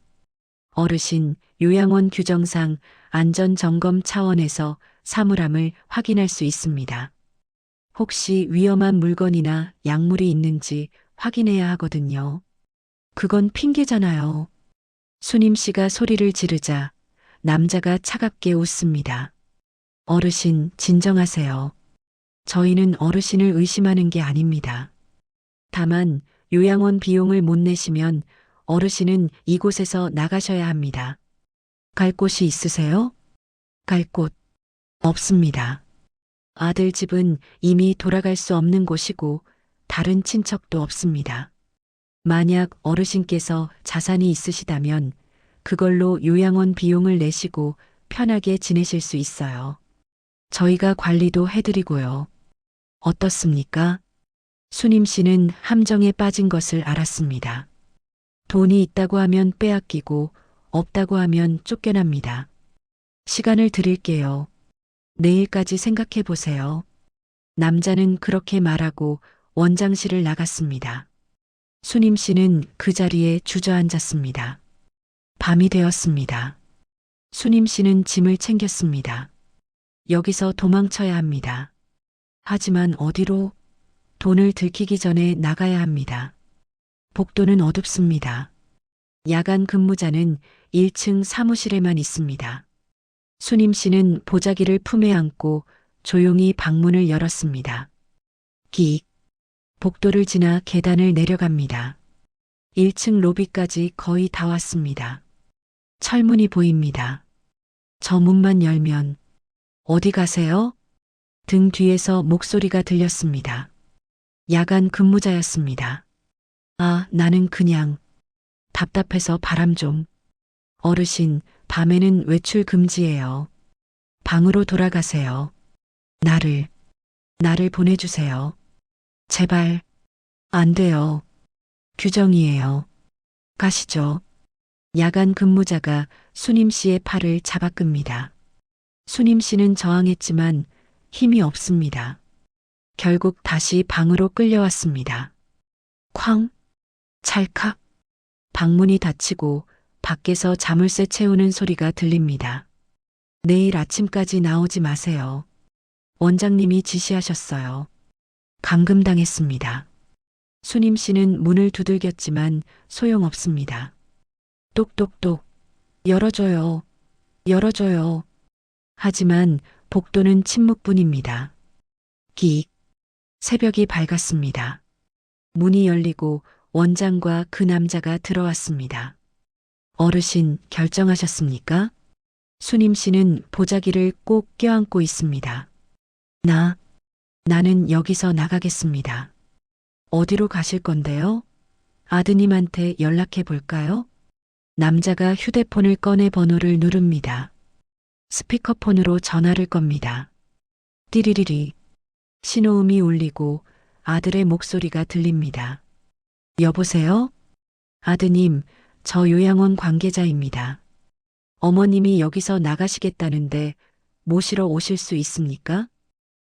어르신, 요양원 규정상 안전점검 차원에서 사물함을 확인할 수 있습니다. 혹시 위험한 물건이나 약물이 있는지 확인해야 하거든요. 그건 핑계잖아요. 순임 씨가 소리를 지르자 남자가 차갑게 웃습니다. 어르신, 진정하세요. 저희는 어르신을 의심하는 게 아닙니다. 다만 요양원 비용을 못 내시면 어르신은 이곳에서 나가셔야 합니다. 갈 곳이 있으세요? 갈 곳 없습니다. 아들 집은 이미 돌아갈 수 없는 곳이고 다른 친척도 없습니다. 만약 어르신께서 자산이 있으시다면 그걸로 요양원 비용을 내시고 편하게 지내실 수 있어요. 저희가 관리도 해드리고요. 어떻습니까? 순임 씨는 함정에 빠진 것을 알았습니다. 돈이 있다고 하면 빼앗기고 없다고 하면 쫓겨납니다. 시간을 드릴게요. 내일까지 생각해 보세요. 남자는 그렇게 말하고 원장실을 나갔습니다. 순임 씨는 그 자리에 주저앉았습니다. 밤이 되었습니다. 순임 씨는 짐을 챙겼습니다. 여기서 도망쳐야 합니다. 하지만 어디로? 돈을 들키기 전에 나가야 합니다. 복도는 어둡습니다. 야간 근무자는 1층 사무실에만 있습니다. 수님 씨는 보자기를 품에 안고 조용히 방문을 열었습니다. 기 복도를 지나 계단을 내려갑니다. 1층 로비까지 거의 다 왔습니다. 철문이 보입니다. 저 문만 열면 어디 가세요? 등 뒤에서 목소리가 들렸습니다. 야간 근무자였습니다. 아, 나는 그냥 답답해서 바람 좀. 어르신, 밤에는 외출 금지예요. 방으로 돌아가세요. 나를 보내주세요. 제발. 안 돼요. 규정이에요. 가시죠. 야간 근무자가 수님 씨의 팔을 잡아 끕니다. 수님 씨는 저항했지만 힘이 없습니다. 결국 다시 방으로 끌려왔습니다. 쾅! 찰칵! 방문이 닫히고 밖에서 자물쇠 채우는 소리가 들립니다. 내일 아침까지 나오지 마세요. 원장님이 지시하셨어요. 감금당했습니다. 수님 씨는 문을 두들겼지만 소용없습니다. 똑똑똑. 열어줘요. 열어줘요. 하지만 복도는 침묵뿐입니다. 기. 새벽이 밝았습니다. 문이 열리고 원장과 그 남자가 들어왔습니다. 어르신, 결정하셨습니까? 수님 씨는 보자기를 꼭 껴안고 있습니다. 나는 여기서 나가겠습니다. 어디로 가실 건데요? 아드님한테 연락해 볼까요? 남자가 휴대폰을 꺼내 번호를 누릅니다. 스피커폰으로 전화를 겁니다. 띠리리리. 신호음이 울리고 아들의 목소리가 들립니다. 여보세요? 아드님, 저 요양원 관계자입니다. 어머님이 여기서 나가시겠다는데 모시러 오실 수 있습니까?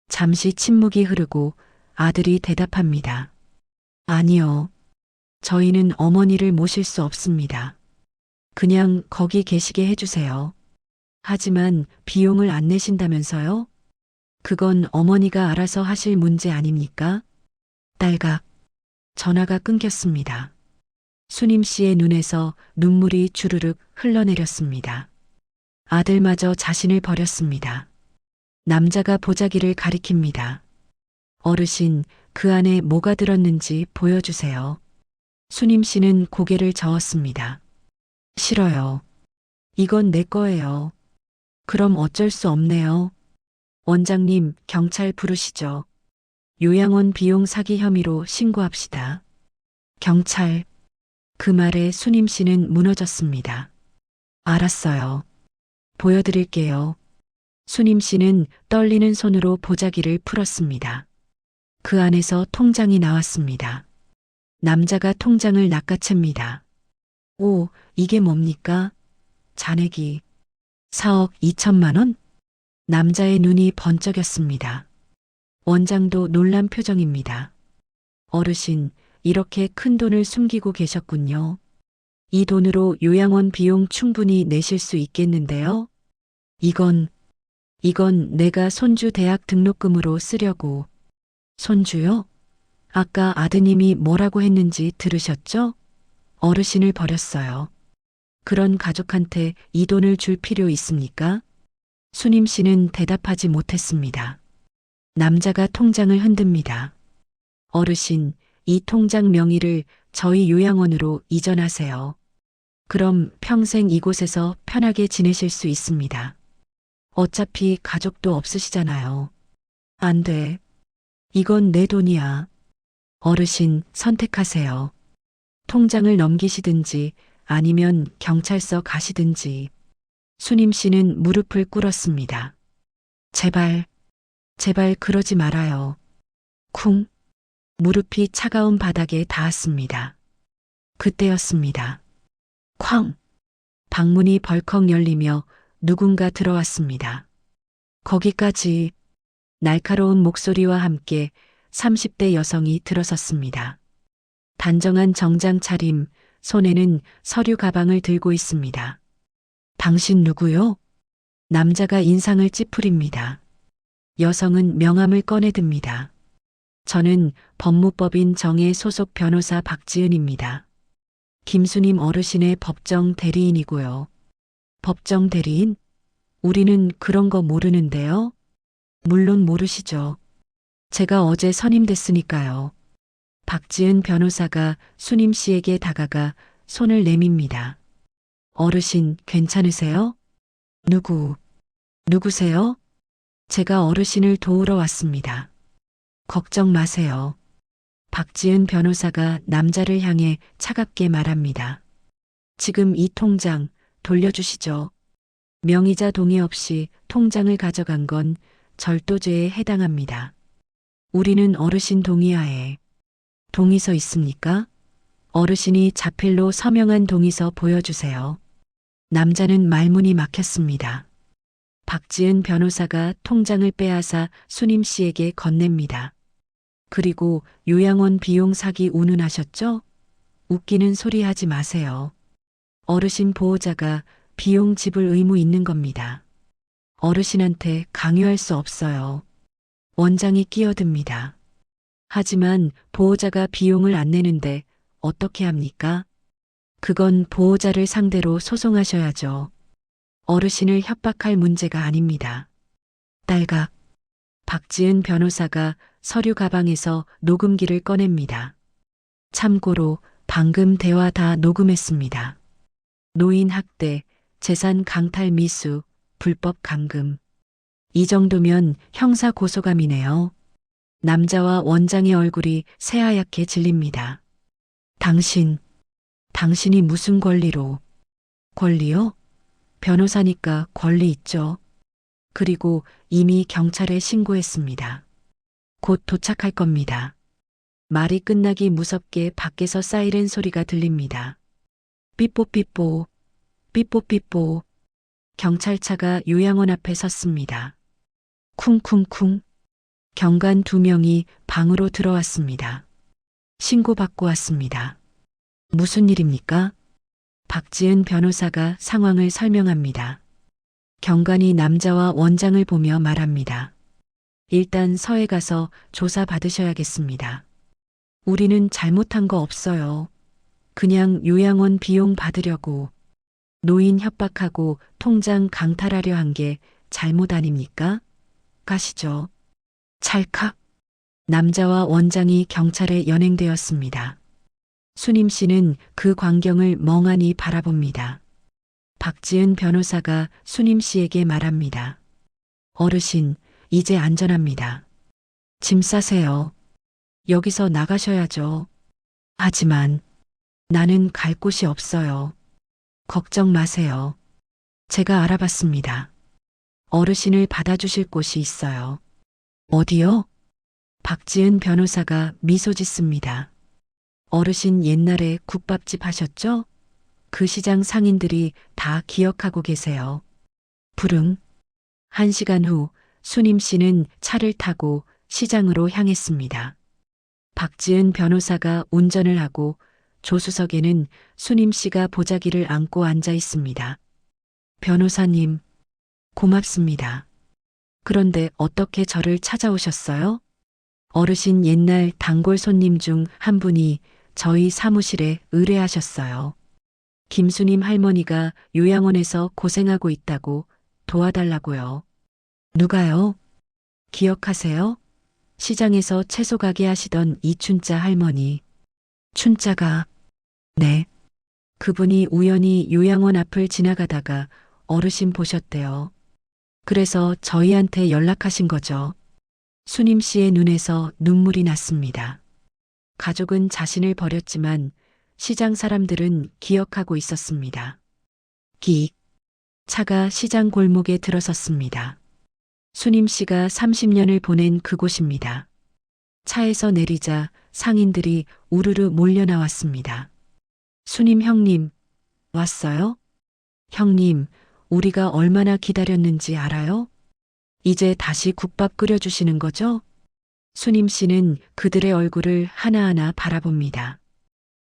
잠시 침묵이 흐르고 아들이 대답합니다. 아니요. 저희는 어머니를 모실 수 없습니다. 그냥 거기 계시게 해주세요. 하지만 비용을 안 내신다면서요? 그건 어머니가 알아서 하실 문제 아닙니까? 딸각. 전화가 끊겼습니다. 수님 씨의 눈에서 눈물이 주르륵 흘러내렸습니다. 아들마저 자신을 버렸습니다. 남자가 보자기를 가리킵니다. 어르신, 그 안에 뭐가 들었는지 보여주세요. 수님 씨는 고개를 저었습니다. 싫어요. 이건 내 거예요. 그럼 어쩔 수 없네요. 원장님, 경찰 부르시죠. 요양원 비용 사기 혐의로 신고합시다. 경찰. 그 말에 수님 씨는 무너졌습니다. 알았어요. 보여드릴게요. 수님 씨는 떨리는 손으로 보자기를 풀었습니다. 그 안에서 통장이 나왔습니다. 남자가 통장을 낚아챕니다. 오, 이게 뭡니까? 잔액이 4억 2천만 원? 남자의 눈이 번쩍였습니다. 원장도 놀란 표정입니다. 어르신, 이렇게 큰 돈을 숨기고 계셨군요. 이 돈으로 요양원 비용 충분히 내실 수 있겠는데요? 이건 내가 손주 대학 등록금으로 쓰려고. 손주요? 아까 아드님이 뭐라고 했는지 들으셨죠? 어르신을 버렸어요. 그런 가족한테 이 돈을 줄 필요 있습니까? 수님 씨는 대답하지 못했습니다. 남자가 통장을 흔듭니다. 어르신, 이 통장 명의를 저희 요양원으로 이전하세요. 그럼 평생 이곳에서 편하게 지내실 수 있습니다. 어차피 가족도 없으시잖아요. 안 돼. 이건 내 돈이야. 어르신, 선택하세요. 통장을 넘기시든지 아니면 경찰서 가시든지. 수님 씨는 무릎을 꿇었습니다. 제발 그러지 말아요. 쿵. 무릎이 차가운 바닥에 닿았습니다. 그때였습니다. 쾅. 방문이 벌컥 열리며 누군가 들어왔습니다. 거기까지. 날카로운 목소리와 함께 30대 여성이 들어섰습니다. 단정한 정장 차림, 손에는 서류 가방을 들고 있습니다. 당신 누구요? 남자가 인상을 찌푸립니다. 여성은 명함을 꺼내듭니다. 저는 법무법인 정의 소속 변호사 박지은입니다. 김수님 어르신의 법정 대리인이고요. 법정 대리인? 우리는 그런 거 모르는데요. 물론 모르시죠. 제가 어제 선임됐으니까요. 박지은 변호사가 수님 씨에게 다가가 손을 내밉니다. 어르신 괜찮으세요? 누구세요? 제가 어르신을 도우러 왔습니다. 걱정 마세요. 박지은 변호사가 남자를 향해 차갑게 말합니다. 지금 이 통장 돌려주시죠. 명의자 동의 없이 통장을 가져간 건 절도죄에 해당합니다. 우리는 어르신 동의하에 동의서 있습니까? 어르신이 자필로 서명한 동의서 보여주세요. 남자는 말문이 막혔습니다. 박지은 변호사가 통장을 빼앗아 수님 씨에게 건넵니다. 그리고 요양원 비용 사기 운운하셨죠? 웃기는 소리 하지 마세요. 어르신 보호자가 비용 지불 의무 있는 겁니다. 어르신한테 강요할 수 없어요. 원장이 끼어듭니다. 하지만 보호자가 비용을 안 내는데 어떻게 합니까? 그건 보호자를 상대로 소송하셔야죠. 어르신을 협박할 문제가 아닙니다. 딸각. 박지은 변호사가 서류 가방에서 녹음기를 꺼냅니다. 참고로 방금 대화 다 녹음했습니다. 노인 학대, 재산 강탈 미수, 불법 감금. 이 정도면 형사 고소감이네요. 남자와 원장의 얼굴이 새하얗게 질립니다. 당신이 무슨 권리로? 권리요? 변호사니까 권리 있죠. 그리고 이미 경찰에 신고했습니다. 곧 도착할 겁니다. 말이 끝나기 무섭게 밖에서 사이렌 소리가 들립니다. 삐뽀삐뽀, 삐뽀삐뽀. 경찰차가 요양원 앞에 섰습니다. 쿵쿵쿵. 경관 2명이 방으로 들어왔습니다. 신고받고 왔습니다. 무슨 일입니까? 박지은 변호사가 상황을 설명합니다. 경관이 남자와 원장을 보며 말합니다. 일단 서에 가서 조사 받으셔야겠습니다. 우리는 잘못한 거 없어요. 그냥 요양원 비용 받으려고. 노인 협박하고 통장 강탈하려 한 게 잘못 아닙니까? 가시죠. 찰칵. 남자와 원장이 경찰에 연행되었습니다. 수님 씨는 그 광경을 멍하니 바라봅니다. 박지은 변호사가 수님 씨에게 말합니다. 어르신, 이제 안전합니다. 짐 싸세요. 여기서 나가셔야죠. 하지만 나는 갈 곳이 없어요. 걱정 마세요. 제가 알아봤습니다. 어르신을 받아주실 곳이 있어요. 어디요? 박지은 변호사가 미소 짓습니다. 어르신 옛날에 국밥집 하셨죠? 그 시장 상인들이 다 기억하고 계세요. 불응. 1시간 후 수님 씨는 차를 타고 시장으로 향했습니다. 박지은 변호사가 운전을 하고 조수석에는 수님 씨가 보자기를 안고 앉아 있습니다. 변호사님, 고맙습니다. 그런데 어떻게 저를 찾아오셨어요? 어르신 옛날 단골 손님 중 한 분이 저희 사무실에 의뢰하셨어요. 김수님 할머니가 요양원에서 고생하고 있다고 도와달라고요. 누가요? 기억하세요? 시장에서 채소 가게 하시던 이춘자 할머니. 춘자가, 네. 그분이 우연히 요양원 앞을 지나가다가 어르신 보셨대요. 그래서 저희한테 연락하신 거죠. 수님 씨의 눈에서 눈물이 났습니다. 가족은 자신을 버렸지만 시장 사람들은 기억하고 있었습니다. 기익. 차가 시장 골목에 들어섰습니다. 수님 씨가 30년을 보낸 그곳입니다. 차에서 내리자 상인들이 우르르 몰려 나왔습니다. 수님 형님, 왔어요? 형님, 우리가 얼마나 기다렸는지 알아요? 이제 다시 국밥 끓여주시는 거죠? 수님 씨는 그들의 얼굴을 하나하나 바라봅니다.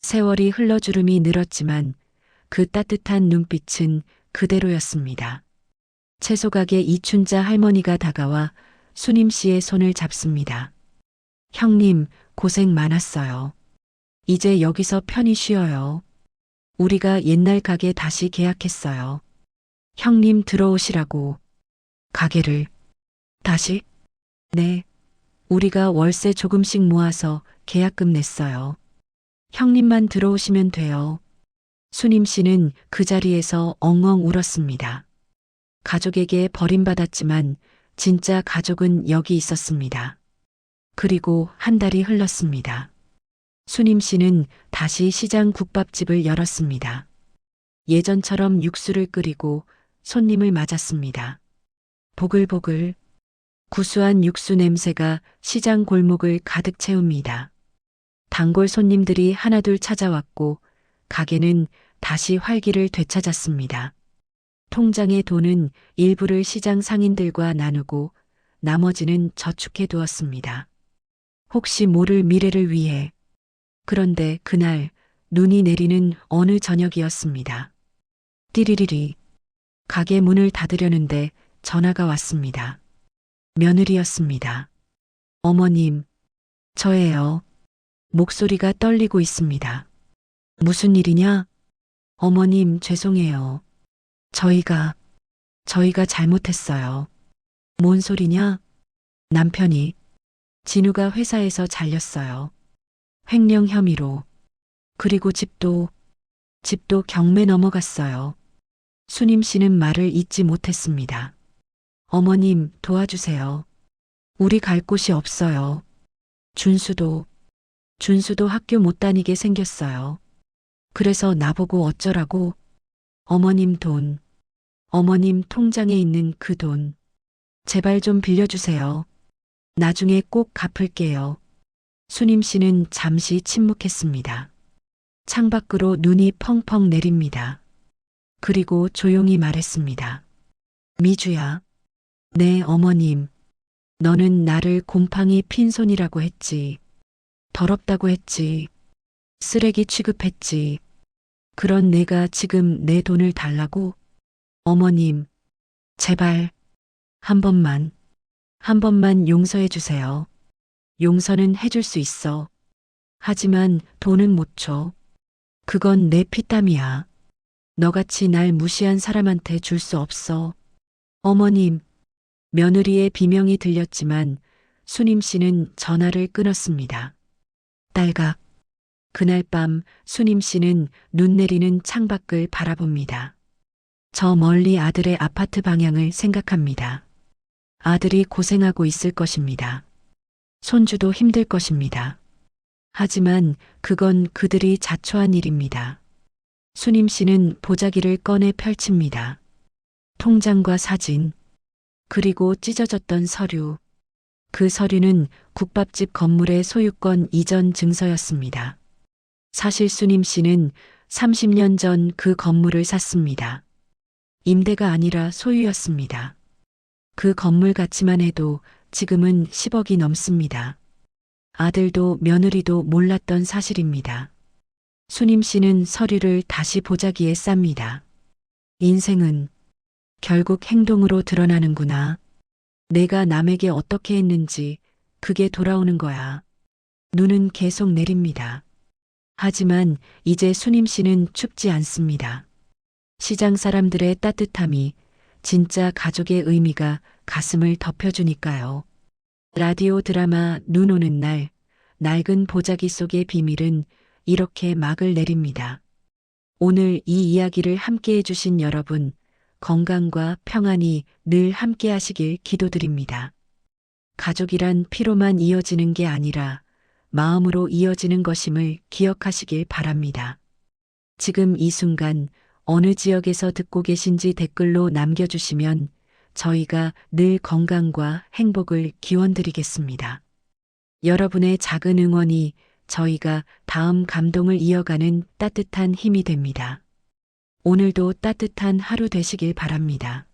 세월이 흘러주름이 늘었지만 그 따뜻한 눈빛은 그대로였습니다. 채소가게 이춘자 할머니가 다가와 수님 씨의 손을 잡습니다. 형님, 고생 많았어요. 이제 여기서 편히 쉬어요. 우리가 옛날 가게 다시 계약했어요. 형님 들어오시라고. 가게를 다시? 네. 우리가 월세 조금씩 모아서 계약금 냈어요. 형님만 들어오시면 돼요. 수님 씨는 그 자리에서 엉엉 울었습니다. 가족에게 버림받았지만 진짜 가족은 여기 있었습니다. 그리고 한 달이 흘렀습니다. 수님 씨는 다시 시장 국밥집을 열었습니다. 예전처럼 육수를 끓이고 손님을 맞았습니다. 보글보글 구수한 육수 냄새가 시장 골목을 가득 채웁니다. 단골 손님들이 하나둘 찾아왔고 가게는 다시 활기를 되찾았습니다. 통장의 돈은 일부를 시장 상인들과 나누고 나머지는 저축해 두었습니다. 혹시 모를 미래를 위해. 그런데 그날 눈이 내리는 어느 저녁이었습니다. 띠리리리. 가게 문을 닫으려는데 전화가 왔습니다. 며느리였습니다. 어머님, 저예요. 목소리가 떨리고 있습니다. 무슨 일이냐? 어머님, 죄송해요. 저희가 잘못했어요. 뭔 소리냐? 남편이 진우가 회사에서 잘렸어요. 횡령 혐의로. 그리고 집도 경매 넘어갔어요. 수님 씨는 말을 잇지 못했습니다. 어머님, 도와주세요. 우리 갈 곳이 없어요. 준수도 학교 못 다니게 생겼어요. 그래서 나보고 어쩌라고? 어머님 돈. 어머님 통장에 있는 그 돈. 제발 좀 빌려주세요. 나중에 꼭 갚을게요. 수님 씨는 잠시 침묵했습니다. 창밖으로 눈이 펑펑 내립니다. 그리고 조용히 말했습니다. 미주야. 네, 어머님. 너는 나를 곰팡이 핀손이라고 했지. 더럽다고 했지. 쓰레기 취급했지. 그런 내가 지금 내 돈을 달라고? 어머님, 제발 한 번만 용서해 주세요. 용서는 해줄 수 있어. 하지만 돈은 못 줘. 그건 내 피땀이야. 너같이 날 무시한 사람한테 줄 수 없어. 어머님, 며느리의 비명이 들렸지만 수님 씨는 전화를 끊었습니다. 딸각. 그날 밤 수님 씨는 눈 내리는 창밖을 바라봅니다. 저 멀리 아들의 아파트 방향을 생각합니다. 아들이 고생하고 있을 것입니다. 손주도 힘들 것입니다. 하지만 그건 그들이 자초한 일입니다. 수님 씨는 보자기를 꺼내 펼칩니다. 통장과 사진, 그리고 찢어졌던 서류. 그 서류는 국밥집 건물의 소유권 이전 증서였습니다. 사실 수님 씨는 30년 전 그 건물을 샀습니다. 임대가 아니라 소유였습니다. 그 건물 가치만 해도 지금은 10억이 넘습니다. 아들도 며느리도 몰랐던 사실입니다. 수님 씨는 서류를 다시 보자기에 쌉니다. 인생은 결국 행동으로 드러나는구나. 내가 남에게 어떻게 했는지 그게 돌아오는 거야. 눈은 계속 내립니다. 하지만 이제 수님 씨는 춥지 않습니다. 시장 사람들의 따뜻함이 진짜 가족의 의미가 가슴을 덮여주니까요. 라디오 드라마 눈 오는 날, 낡은 보자기 속의 비밀은 이렇게 막을 내립니다. 오늘 이 이야기를 함께 해주신 여러분, 건강과 평안이 늘 함께 하시길 기도드립니다. 가족이란 피로만 이어지는 게 아니라 마음으로 이어지는 것임을 기억하시길 바랍니다. 지금 이 순간 어느 지역에서 듣고 계신지 댓글로 남겨주시면 저희가 늘 건강과 행복을 기원드리겠습니다. 여러분의 작은 응원이 저희가 다음 감동을 이어가는 따뜻한 힘이 됩니다. 오늘도 따뜻한 하루 되시길 바랍니다.